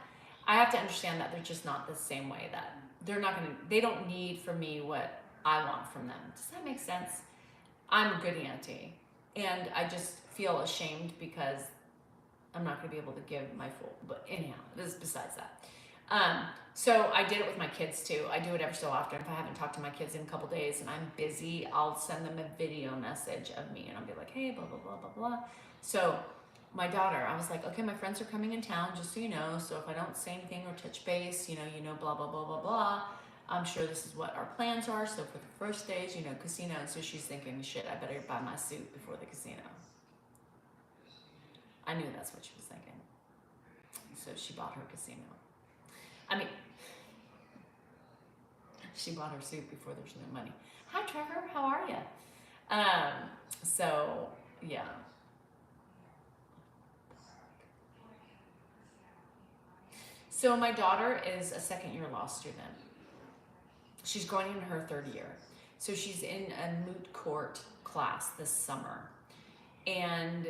I have to understand that they're just not the same way, that they don't need from me what I want from them. Does that make sense? I'm a good auntie, and I just feel ashamed because I'm not going to be able to give my full, but anyhow, this is besides that. So I did it with my kids too. I do it every so often. If I haven't talked to my kids in a couple days and I'm busy, I'll send them a video message of me, and I'll be like, hey, blah, blah, blah, blah, blah. So my daughter, I was like, okay, my friends are coming in town, just so you know. So if I don't say anything or touch base, you know, blah, blah, blah, blah, blah. I'm sure this is what our plans are. So for the first stage, you know, casino. And so she's thinking, shit, I better buy my suit before the casino. I knew that's what she was thinking. So she bought her casino. I mean, she bought her suit before there's no money. Hi, Trevor. How are you? So, yeah. So my daughter is a second-year law student. She's going into her third year. So she's in a moot court class this summer. And,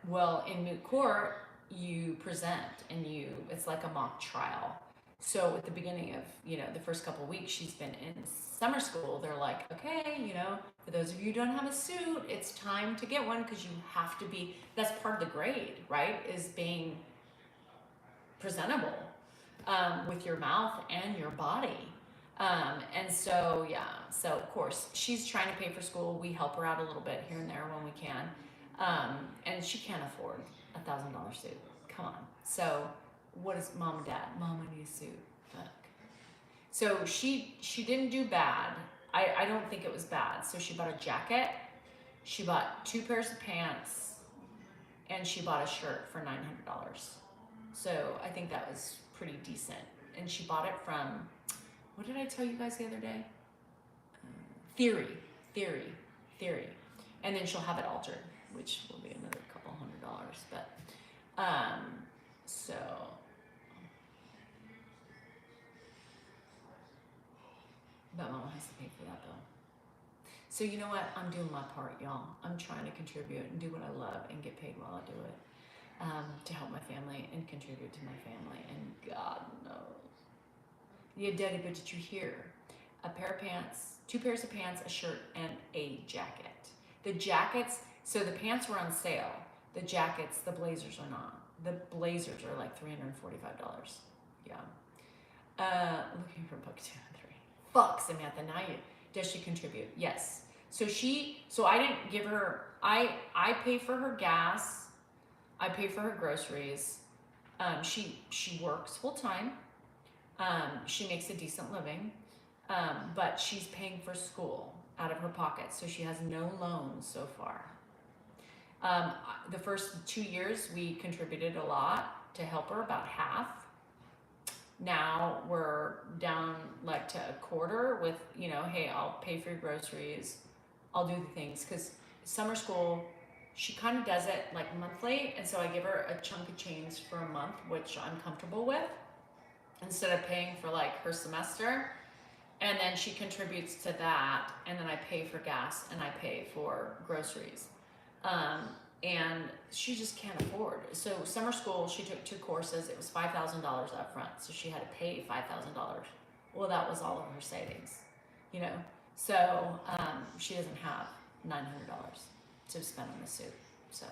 well, in moot court, you present and it's like a mock trial. So at the beginning of, you know, the first couple of weeks she's been in summer school, they're like, okay, you know, for those of you who don't have a suit, it's time to get one because you have to be, that's part of the grade, right, is being presentable with your mouth and your body. And so, yeah, so of course she's trying to pay for school. We help her out a little bit here and there when we can. And she can't afford $1,000 suit. Come on. So what is mom and dad? Mom, I need a suit. Fuck. So she didn't do bad. I don't think it was bad. So she bought a jacket. She bought 2 pairs of pants, and she bought a shirt for $900. So I think that was pretty decent. And she bought it from, what did I tell you guys the other day? Theory. And then she'll have it altered, which will be another couple $100. But, so. But Mama has to pay for that bill. So you know what? I'm doing my part, y'all. I'm trying to contribute and do what I love and get paid while I do it. to help my family and contribute to my family. And God knows. Yeah, Daddy, but did you hear? A pair of pants, 2 pairs of pants, a shirt, and a jacket. The jackets, so the pants were on sale. The jackets, the blazers are not. The blazers are like $345. Yeah. Looking for book 2 and 3. Fuck, Samantha, now you, does she contribute? Yes. So I didn't give her, I pay for her gas. I pay for her groceries. She works full time. She makes a decent living. But she's paying for school out of her pocket. So she has no loans so far. The first 2 years we contributed a lot to help her, about half. Now we're down like to a quarter with, you know, hey, I'll pay for your groceries. I'll do the things, because summer school, she kind of does it like monthly. And so I give her a chunk of change for a month, which I'm comfortable with, instead of paying for like her semester. And then she contributes to that. And then I pay for gas and I pay for groceries. And she just can't afford. So summer school, she took 2 courses. It was $5,000 up front. So she had to pay $5,000. Well, that was all of her savings, you know? So she doesn't have $900 to spend on the suit. So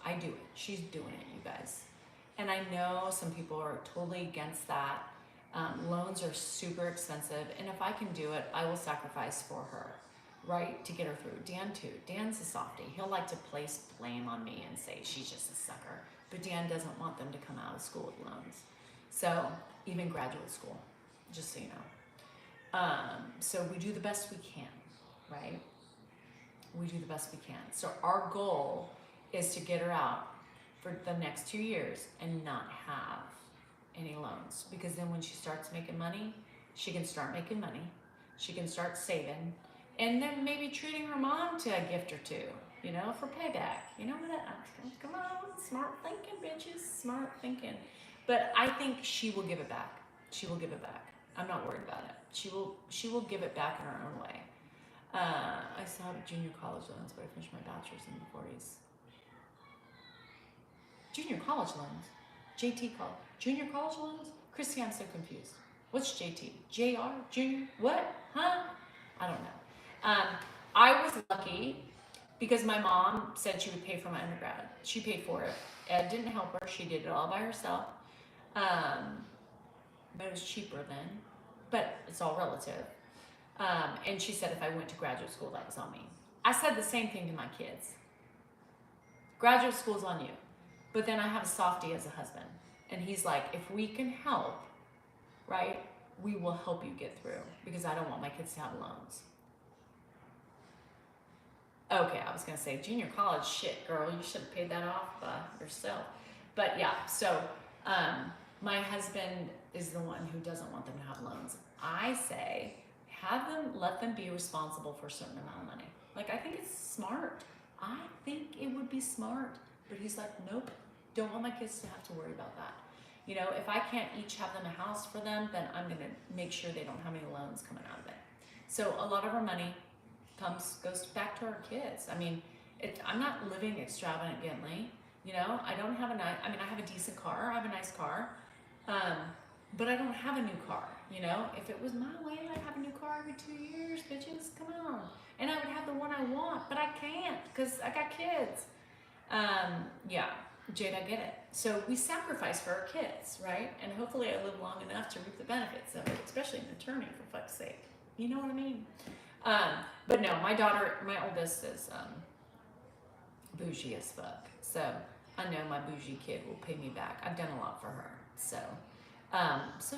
I do it. She's doing it, you guys. And I know some people are totally against that. Loans are super expensive. And if I can do it, I will sacrifice for her, right? To get her through. Dan too. Dan's a softie. He'll like to place blame on me and say she's just a sucker. But Dan doesn't want them to come out of school with loans. So even graduate school, just so you know. So we do the best we can, right? We do the best we can. So our goal is to get her out for the next 2 years and not have any loans. Because then when she starts making money, she can start making money. She can start saving. And then maybe treating her mom to a gift or 2, you know, for payback. You know what? Come on, smart thinking, bitches, smart thinking. But I think she will give it back. She will give it back. I'm not worried about it. She will give it back in her own way. I still have junior college loans, but I finished my bachelor's in the 40s. Junior college loans? JT college. Junior college loans? Chrissy, I'm so confused. What's JT? JR? Junior? What? Huh? I don't know. I was lucky because my mom said she would pay for my undergrad. She paid for it. Ed didn't help her. She did it all by herself. But it was cheaper then. But it's all relative. And she said if I went to graduate school, that was on me. I said the same thing to my kids. Graduate school's on you. But then I have a softie as a husband. And he's like, if we can help, right, we will help you get through. Because I don't want my kids to have loans. Okay, I was going to say junior college, shit, girl, you should have paid that off yourself. But yeah, so my husband is the one who doesn't want them to have loans. I say, let them be responsible for a certain amount of money. Like, I think it's smart. I think it would be smart. But he's like, nope, don't want my kids to have to worry about that. You know, if I can't each have them a house for them, then I'm going to make sure they don't have any loans coming out of it. So a lot of our money goes back to our kids. I mean, I'm not living extravagantly. You know, I don't have I have a decent car. I have a nice car. But I don't have a new car. You know, if it was my way, I'd have a new car every 2 years, bitches. Come on. And I would have the one I want, but I can't because I got kids. Yeah, Jade, I get it. So we sacrifice for our kids, right? And hopefully I live long enough to reap the benefits of it, especially an attorney, for fuck's sake. You know what I mean? But no, my oldest is bougie as fuck. So I know my bougie kid will pay me back. I've done a lot for her. So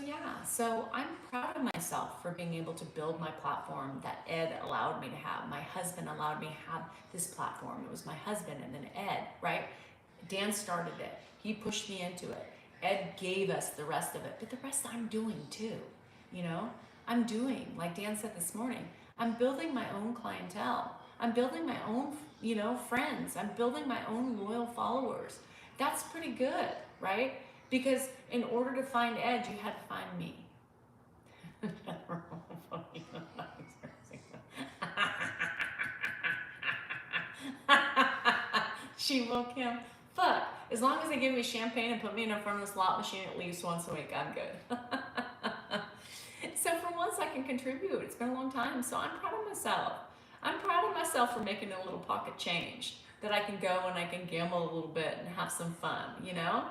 yeah, so I'm proud of myself for being able to build my platform that Ed allowed me to have. My husband allowed me to have this platform. It was my husband and then Ed, right? Dan started it. He pushed me into it. Ed gave us the rest of it, but the rest I'm doing too, you know? I'm doing, like Dan said this morning, I'm building my own clientele. I'm building my own, you know, friends. I'm building my own loyal followers. That's pretty good, right? Because in order to find Ed, you had to find me. She woke him. Fuck. As long as they give me champagne and put me in front of the slot machine at least once a week, I'm good. So for once I can contribute. It's been a long time, so I'm proud of myself. I'm proud of myself for making a little pocket change that I can go and I can gamble a little bit and have some fun, you know?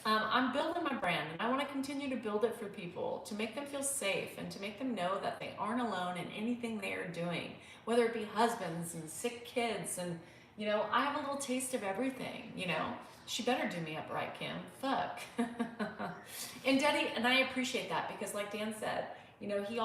I'm building my brand and I want to continue to build it for people, to make them feel safe and to make them know that they aren't alone in anything they are doing, whether it be husbands and sick kids and, you know, I have a little taste of everything, you know? She better do me up right, Kim. Fuck. And Daddy, and I appreciate that because like Dan said, you know, he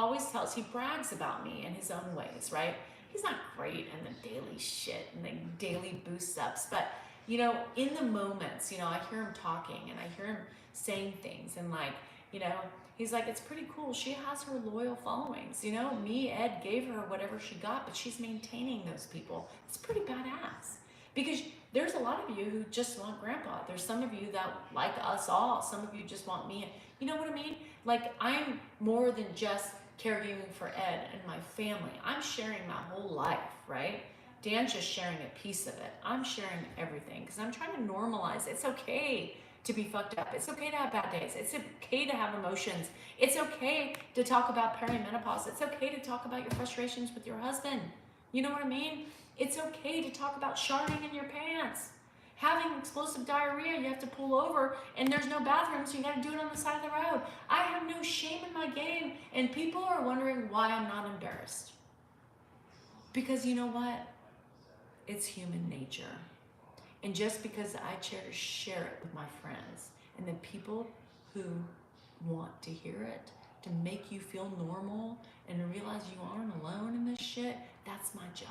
brags about me in his own ways, right? He's not great in the daily shit and the daily boost ups, but you know, in the moments, you know, I hear him talking and I hear him saying things and like, you know, he's like, it's pretty cool. She has her loyal followings. You know, me, Ed gave her whatever she got, but she's maintaining those people. It's pretty badass because there's a lot of you who just want grandpa. There's some of you that like us all. Some of you just want me. You know what I mean? Like I'm more than just caregiving for Ed and my family. I'm sharing my whole life, right? Dan's just sharing a piece of it. I'm sharing everything because I'm trying to normalize. It's okay to be fucked up. It's okay to have bad days. It's okay to have emotions. It's okay to talk about perimenopause. It's okay to talk about your frustrations with your husband. You know what I mean? It's okay to talk about sharding in your pants. Having explosive diarrhea, you have to pull over and there's no bathroom, so you gotta do it on the side of the road. I have no shame in my game, and people are wondering why I'm not embarrassed. Because you know what? It's human nature. And just because I share it with my friends and the people who want to hear it, to make you feel normal and to realize you aren't alone in this shit, that's my job.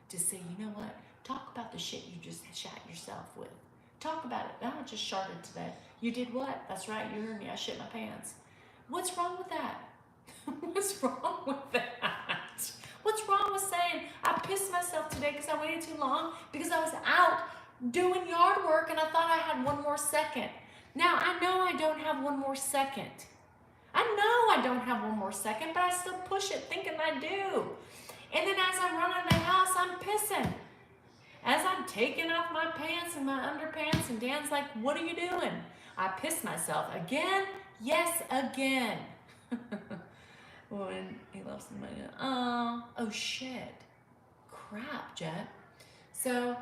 To say, you know what? Talk about the shit you just shat yourself with. Talk about it. I just sharted today. You did what? That's right, you heard me. I shit my pants. What's wrong with that? What's wrong with that? What's wrong with saying I pissed myself today because I waited too long because I was out doing yard work and I thought I had one more second. Now, I know I don't have one more second. I know I don't have one more second, but I still push it thinking I do. And then as I'm running the house, I'm pissing. As I'm taking off my pants and my underpants, and Dan's like, what are you doing? I pissed myself. Again? Yes, again. When he loves somebody. Oh shit. Crap, Jet. So,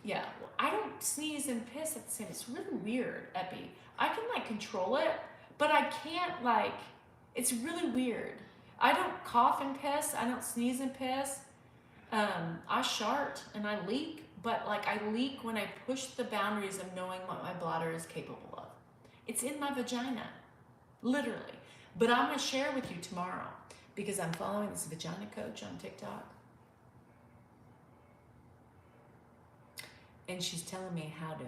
yeah, I don't sneeze and piss at the same. It's really weird, Epi. I can like control it, but I can't like, it's really weird. I don't cough and piss. I don't sneeze and piss. I shart and I leak, but like I leak when I push the boundaries of knowing what my bladder is capable of. It's in my vagina, literally. But I'm gonna share with you tomorrow because I'm following this vagina coach on TikTok. And she's telling me how to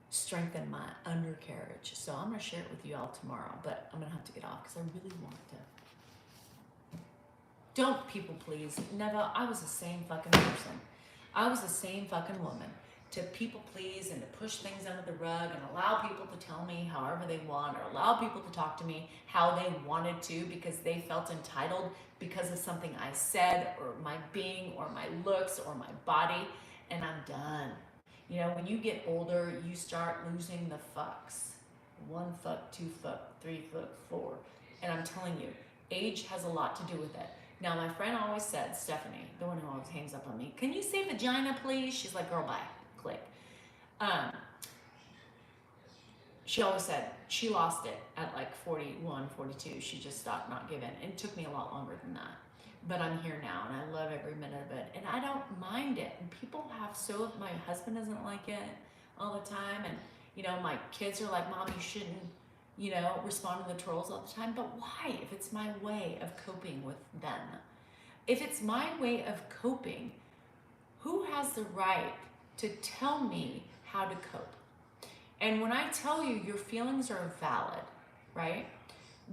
strengthen my undercarriage. So I'm gonna share it with you all tomorrow, but I'm gonna have to get off because I really want to. Don't people please. Never. I was the same fucking person. I was the same fucking woman to people please and to push things under the rug and allow people to tell me however they want or allow people to talk to me how they wanted to because they felt entitled because of something I said or my being or my looks or my body, and I'm done. You know, when you get older, you start losing the fucks. 1 fuck, 2 fuck, 3 fuck, 4. And I'm telling you, age has a lot to do with it. Now, my friend always said, Stephanie, the one who always hangs up on me, can you say vagina, please? She's like, girl, bye. Click. She always said she lost it at like 41, 42. She just stopped not giving. And it took me a lot longer than that. But I'm here now, and I love every minute of it. And I don't mind it. And people have my husband doesn't like it all the time. And, you know, my kids are like, Mom, you shouldn't, you know, respond to the trolls all the time. But why? If it's my way of coping with them. If it's my way of coping, who has the right to tell me how to cope? And when I tell you your feelings are valid, right?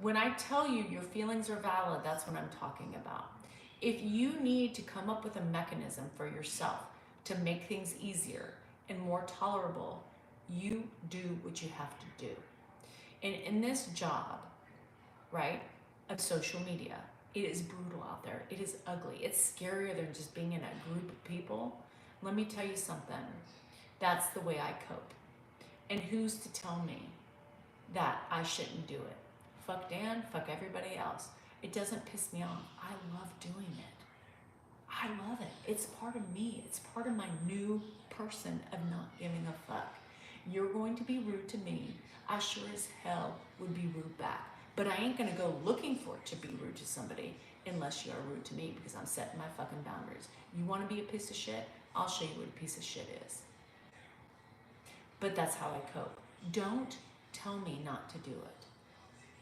When I tell you your feelings are valid, that's what I'm talking about. If you need to come up with a mechanism for yourself to make things easier and more tolerable, you do what you have to do. And in this job, right, of social media, it is brutal out there. It is ugly. It's scarier than just being in a group of people. Let me tell you something. That's the way I cope. And who's to tell me that I shouldn't do it? Fuck Dan, fuck everybody else. It doesn't piss me off. I love doing it. I love it. It's part of me. It's part of my new person of not giving a fuck. You're going to be rude to me. I sure as hell would be rude back. But I ain't gonna go looking for it to be rude to somebody unless you are rude to me, because I'm setting my fucking boundaries. You wanna be a piece of shit? I'll show you what a piece of shit is. But that's how I cope. Don't tell me not to do it.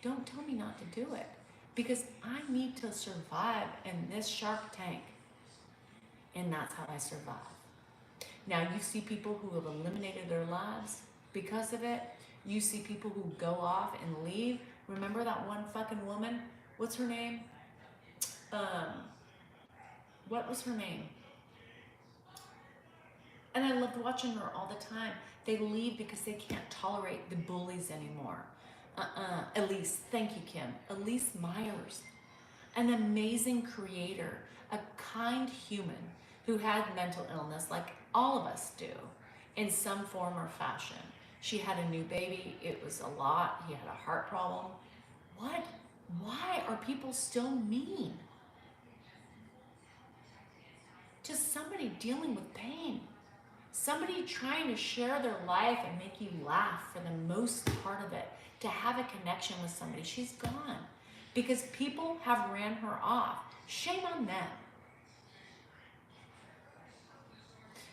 Don't tell me not to do it. Because I need to survive in this Shark Tank. And that's how I survive. Now, you see people who have eliminated their lives because of it. You see people who go off and leave. Remember that one fucking woman? What's her name? What was her name? And I loved watching her all the time. They leave because they can't tolerate the bullies anymore. Elise, thank you, Kim. Elise Myers, an amazing creator, a kind human who had mental illness like all of us do in some form or fashion. She had a new baby. It was a lot. He had a heart problem. What? Why are people still mean to somebody dealing with pain? Somebody trying to share their life and make you laugh for the most part of it, to have a connection with somebody. She's gone because people have ran her off. Shame on them.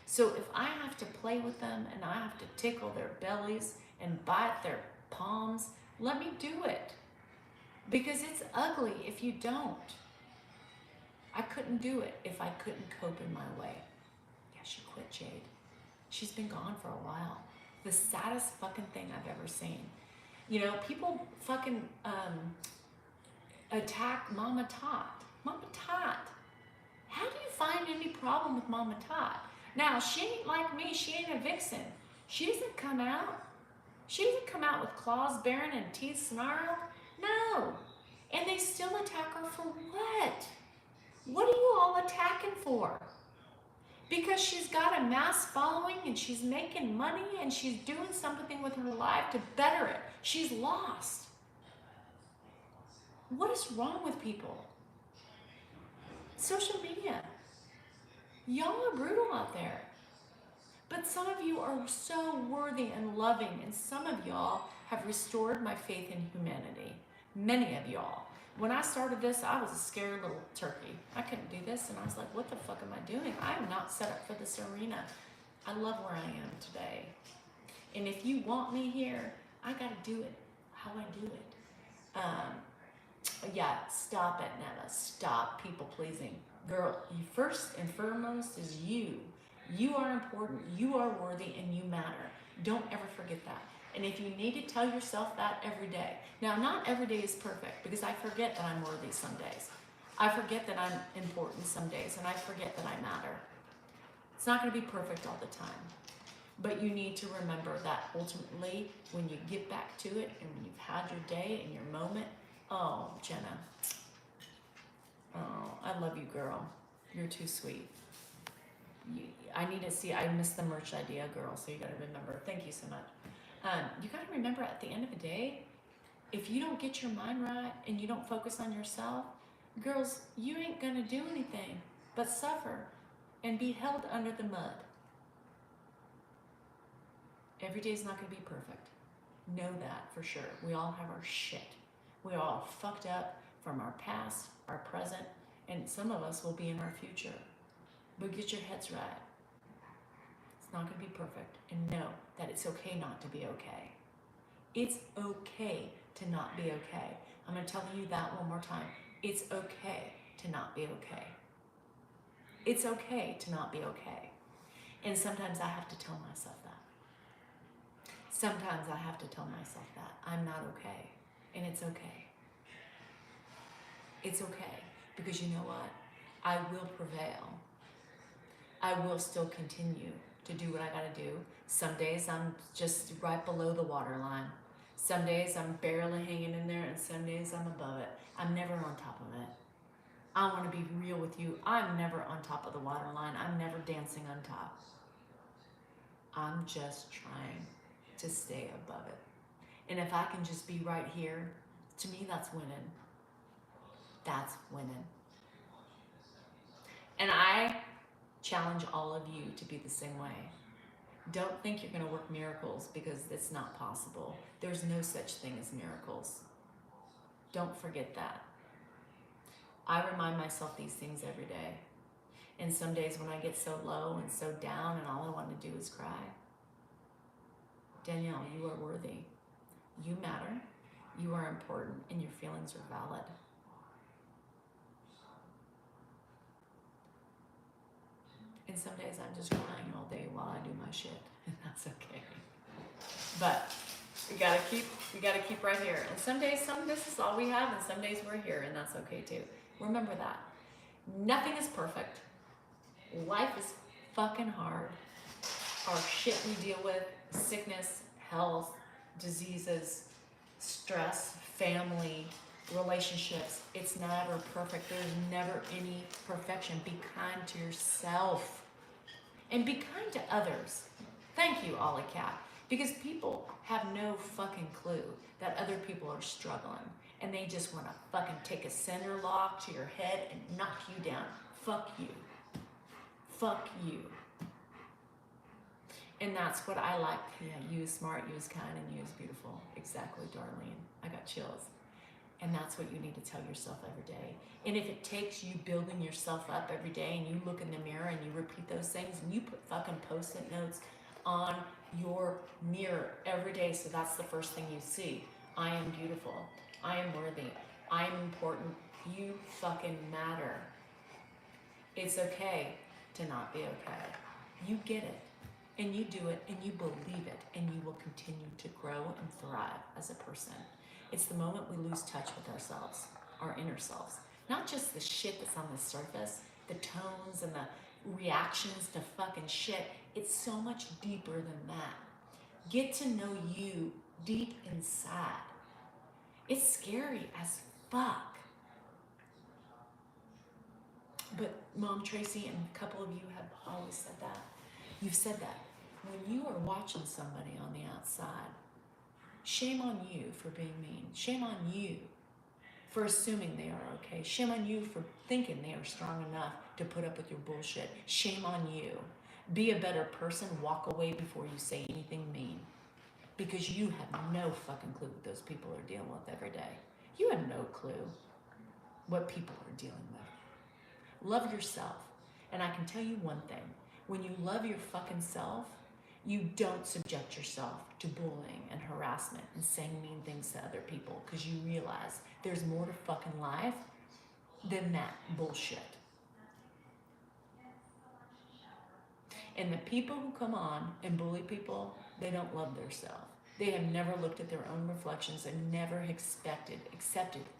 So if I have to play with them and I have to tickle their bellies and bite their palms, let me do it. Because it's ugly if you don't. I couldn't do it if I couldn't cope in my way. Yeah, she quit, Jade. She's been gone for a while. The saddest fucking thing I've ever seen. You know, people fucking attack Mama Tot. Mama Tot. How do you find any problem with Mama Tot? Now, she ain't like me. She ain't a vixen. She doesn't come out. She doesn't come out with claws baring and teeth snarled. No. And they still attack her for what? What are you all attacking for? Because she's got a mass following and she's making money and she's doing something with her life to better it. She's lost. What is wrong with people? Social media. Y'all are brutal out there. But some of you are so worthy and loving, and some of y'all have restored my faith in humanity. Many of y'all. When I started this, I was a scared little turkey. I couldn't do this, and I was like, what the fuck am I doing? I am not set up for this arena. I love where I am today. And if you want me here, I gotta do it how I do it. Yeah, stop it, Neva. Stop people pleasing. Girl, you first and foremost is you. You are important, you are worthy, and you matter. Don't ever forget that. And if you need to tell yourself that every day. Now, not every day is perfect, because I forget that I'm worthy some days. I forget that I'm important some days, and I forget that I matter. It's not going to be perfect all the time. But you need to remember that ultimately, when you get back to it, and when you've had your day and your moment, oh, Jenna. Oh, I love you, girl. You're too sweet. I need to see, I missed the merch idea, girl, so you got to remember. Thank you so much. You got to remember, at the end of the day, if you don't get your mind right and you don't focus on yourself, girls, you ain't going to do anything but suffer and be held under the mud. Every day is not going to be perfect. Know that for sure. We all have our shit. We're all fucked up from our past, our present, and some of us will be in our future. But get your heads right. It's not going to be perfect. And know that it's okay not to be okay. It's okay to not be okay. I'm going to tell you that one more time. It's okay to not be okay. It's okay to not be okay. And sometimes I have to tell myself that. Sometimes I have to tell myself that. I'm not okay. And it's okay. It's okay. Because you know what? I will prevail. I will still continue to do what I gotta do. Some days I'm just right below the waterline. Some days I'm barely hanging in there, and some days I'm above it. I'm never on top of it. I want to be real with you. I'm never on top of the waterline. I'm never dancing on top. I'm just trying to stay above it. And if I can just be right here, to me, that's winning. That's winning. And I challenge all of you to be the same way. Don't think you're going to work miracles, because it's not possible. There's no such thing as miracles. Don't forget that. I remind myself these things every day. And some days when I get so low and so down and all I want to do is cry, Danielle, you are worthy. You matter. You are important, and your feelings are valid. And some days I'm just crying all day while I do my shit, and that's okay. But we gotta keep right here. And some days, this is all we have, and some days we're here, and that's okay too. Remember that. Nothing is perfect. Life is fucking hard. Our shit we deal with, sickness, health, diseases, stress, family, relationships, it's never perfect. There's never any perfection. Be kind to yourself and be kind to others. Thank you, Ollie Cat, because people have no fucking clue that other people are struggling, and they just want to fucking take a cinder lock to your head and knock you down. Fuck you. Fuck you. And that's what I like. Yeah, you is smart, you is kind, and you is beautiful. Exactly, Darlene. I got chills. And that's what you need to tell yourself every day. And if it takes you building yourself up every day, and you look in the mirror and you repeat those things, and you put fucking post-it notes on your mirror every day, so that's the first thing you see. I am beautiful. I am worthy. I am important. You fucking matter. It's okay to not be okay. You get it. And you do it, and you believe it, and you will continue to grow and thrive as a person. It's the moment we lose touch with ourselves, our inner selves. Not just the shit that's on the surface, the tones and the reactions to fucking shit. It's so much deeper than that. Get to know you deep inside. It's scary as fuck. But Mom Tracy and a couple of you have always said that. You've said that. When you are watching somebody on the outside, shame on you for being mean. Shame on you for assuming they are okay. Shame on you for thinking they are strong enough to put up with your bullshit. Shame on you. Be a better person. Walk away before you say anything mean. Because you have no fucking clue what those people are dealing with every day. You have no clue what people are dealing with. Love yourself. And I can tell you one thing. When you love your fucking self, you don't subject yourself to bullying and harassment and saying mean things to other people, because you realize there's more to fucking life than that bullshit. And the people who come on and bully people, they don't love themselves. They have never looked at their own reflections and never accepted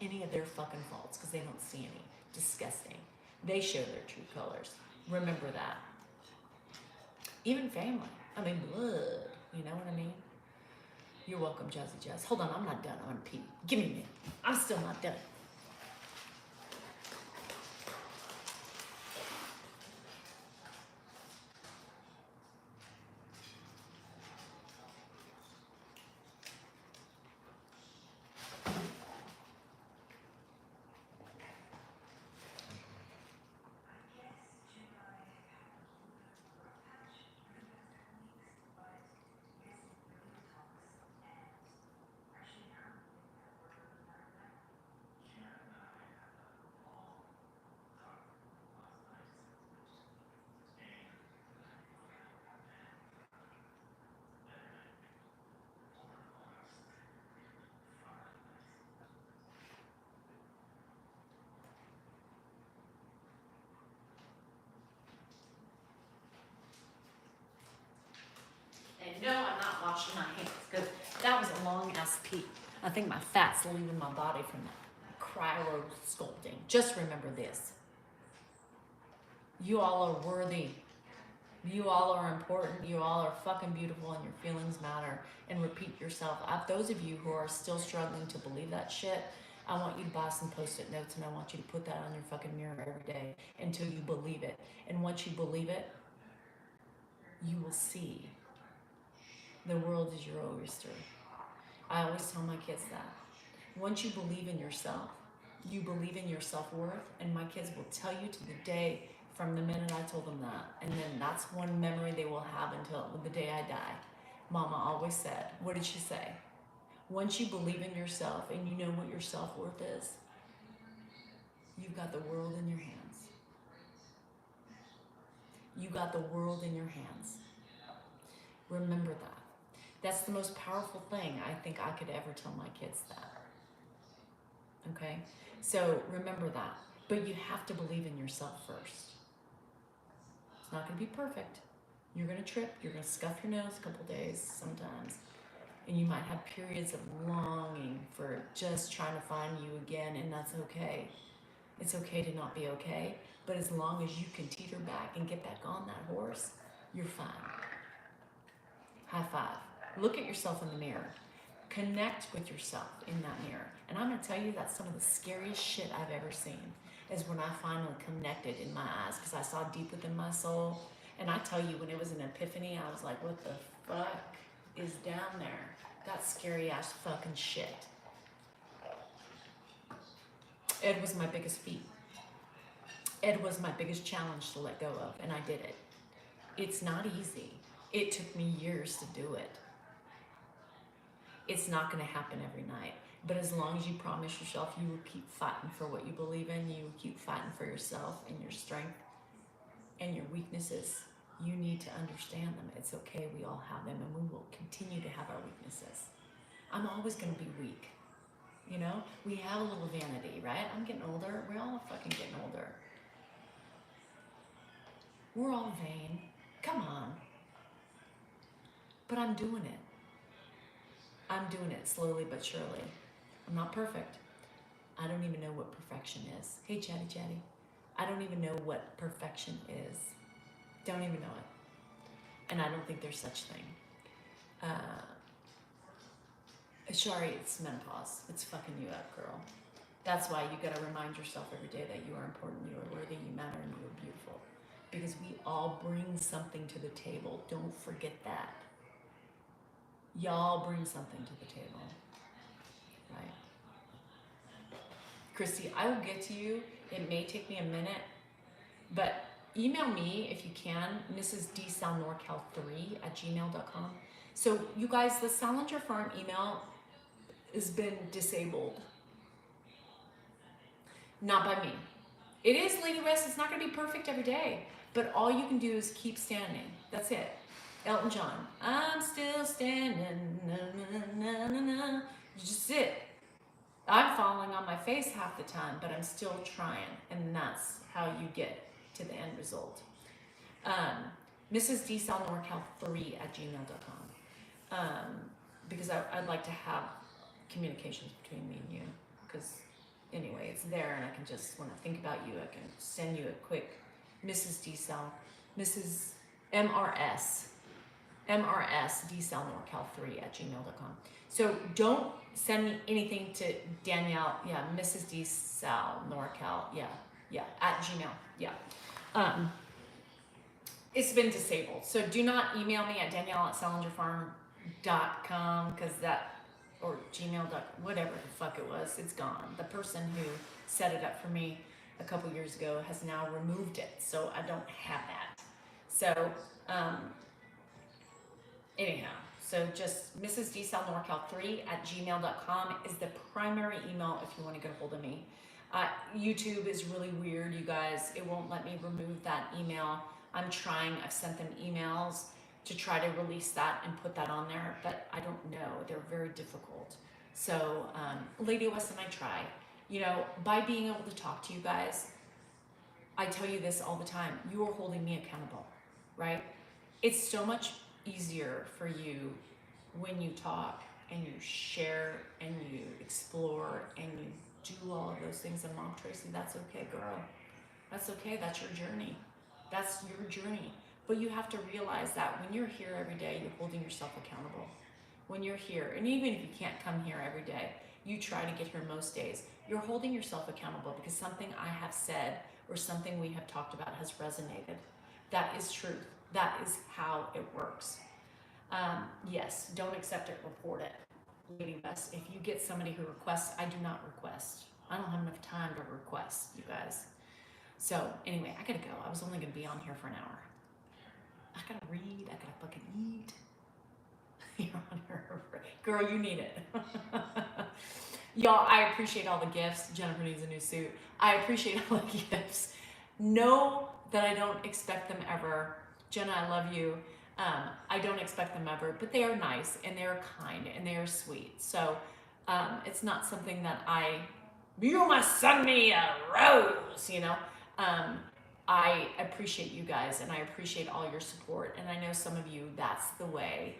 any of their fucking faults, because they don't see any. Disgusting. They show their true colors. Remember that. Even family. I mean, blood. You know what I mean? You're welcome, Jazzy Jazz. Hold on, I'm not done. I'm gonna pee. Give me a minute. I'm still not done. And no, I'm not washing my hands, because that was a long ass pee. I think my fat's leaving my body from that cryo sculpting. Just remember this. You all are worthy. You all are important. You all are fucking beautiful, and your feelings matter. And repeat yourself. Those of you who are still struggling to believe that shit, I want you to buy some post-it notes, and I want you to put that on your fucking mirror every day until you believe it. And once you believe it, you will see The world is your oyster. I always tell my kids that. Once you believe in yourself, you believe in your self-worth, and my kids will tell you to the day from the minute I told them that. And then that's one memory they will have until the day I die. Mama always said, what did she say? Once you believe in yourself and you know what your self-worth is, you've got the world in your hands. You got the world in your hands. Remember that. That's the most powerful thing I think I could ever tell my kids that. Okay? So remember that. But you have to believe in yourself first. It's not going to be perfect. You're going to trip. You're going to scuff your nose a couple days sometimes. And you might have periods of longing for just trying to find you again, and that's okay. It's okay to not be okay. But as long as you can teeter back and get back on that horse, you're fine. High five. Look at yourself in the mirror. Connect with yourself in that mirror. And I'm going to tell you, that's some of the scariest shit I've ever seen, is when I finally connected in my eyes, because I saw deep within my soul. And I tell you, when it was an epiphany, I was like, what the fuck is down there? That's scary ass fucking shit. Ed was my biggest feat. Ed was my biggest challenge to let go of, and I did it. It's not easy. It took me years to do it. It's not going to happen every night. But as long as you promise yourself you will keep fighting for what you believe in, you will keep fighting for yourself and your strength and your weaknesses, you need to understand them. It's okay, we all have them, and we will continue to have our weaknesses. I'm always going to be weak. You know, we have a little vanity, right? I'm getting older. We're all fucking getting older. We're all vain. Come on. But I'm doing it. I'm doing it slowly but surely. I'm not perfect. I don't even know what perfection is. Hey, Chatty Chatty. I don't even know what perfection is. Don't even know it. And I don't think there's such thing. Shari, it's menopause. It's fucking you up, girl. That's why you gotta remind yourself every day that you are important, you are worthy, you matter, and you are beautiful. Because we all bring something to the table. Don't forget that. Y'all bring something to the table. Right? Christy, I will get to you. It may take me a minute, but email me if you can, mrsdsalnorcal3@gmail.com. So you guys, the Salinger Farm email has been disabled. Not by me. It is, Lady West, it's not gonna be perfect every day, but all you can do is keep standing. That's it. Elton John, I'm still standing, na, na, na, na, na. Just sit. I'm falling on my face half the time, but I'm still trying, and that's how you get to the end result. mrsdsalnorcal3@gmail.com, because I'd like to have communications between me and you, because anyway, it's there, and I can just, when I think about you, I can send you a quick Mrs. mrsdsalnorcal3@gmail.com. So don't send me anything to Danielle, Mrs. dsalnorcal, at Gmail, it's been disabled. So do not email me at danielle@salingerfarm.com, because that, or gmail. Whatever the fuck it was, it's gone. The person who set it up for me a couple years ago has now removed it, so I don't have that. So anyhow, so just mrsdsalnorcal3@gmail.com is the primary email if you want to get a hold of me. YouTube is really weird, you guys. It won't let me remove that email. I'm trying. I've sent them emails to try to release that and put that on there, but I don't know. They're very difficult. So Lady West and I try. You know, by being able to talk to you guys, I tell you this all the time, you are holding me accountable, right? It's so much easier for you when you talk and you share and you explore and you do all of those things. And Mom Tracy, that's okay, girl. That's okay. That's your journey. That's your journey. But you have to realize that when you're here every day, you're holding yourself accountable. When you're here, and even if you can't come here every day, you try to get here most days, you're holding yourself accountable because something I have said or something we have talked about has resonated. That is truth. That is how it works. Yes, don't accept it, report it. Lady Best, if you get somebody who requests, I do not request. I don't have enough time to request, you guys. So anyway, I gotta go. I was only gonna be on here for an hour. I gotta read, I gotta fucking eat. You're on her. Girl, you need it. Y'all, I appreciate all the gifts. Jennifer needs a new suit. I appreciate all the gifts. Know that I don't expect them ever. Jenna, I love you. I don't expect them ever, but they are nice and they are kind and they are sweet. So it's not something that you must send me a rose, you know. I appreciate you guys and I appreciate all your support. And I know some of you, that's the way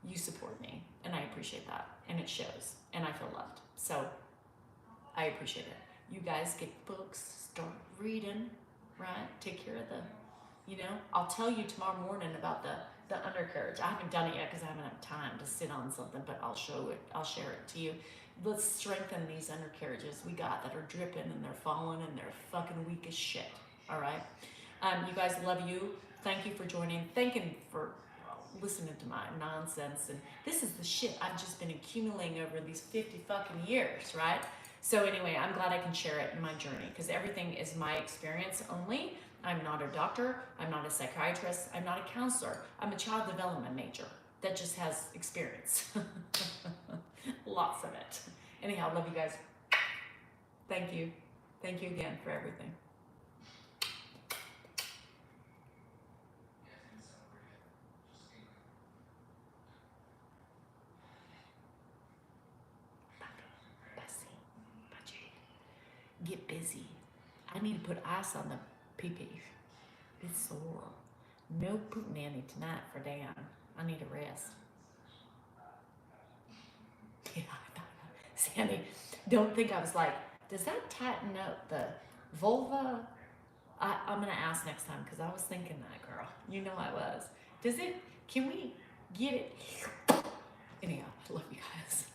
you support me. And I appreciate that. And it shows. And I feel loved. So I appreciate it. You guys get books, start reading, right? Take care of I'll tell you tomorrow morning about the undercarriage. I haven't done it yet because I haven't had time to sit on something, but I'll share it to you. Let's strengthen these undercarriages we got that are dripping and they're falling and they're fucking weak as shit. All right. You guys, love you. Thank you for joining. Thank you for listening to my nonsense. And this is the shit I've just been accumulating over these 50 fucking years, right? So anyway, I'm glad I can share it in my journey because everything is my experience only. I'm not a doctor. I'm not a psychiatrist. I'm not a counselor. I'm a child development major that just has experience. Lots of it. Anyhow, love you guys. Thank you. Thank you again for everything. Get busy. I need to put ice on the pee-pee. It's sore. No poop nanny tonight for Dan. I need a rest. Yeah, Sandy, don't think I was like, does that tighten up the vulva? I'm going to ask next time because I was thinking that, girl. You know I was. Can we get it? Anyhow, I love you guys.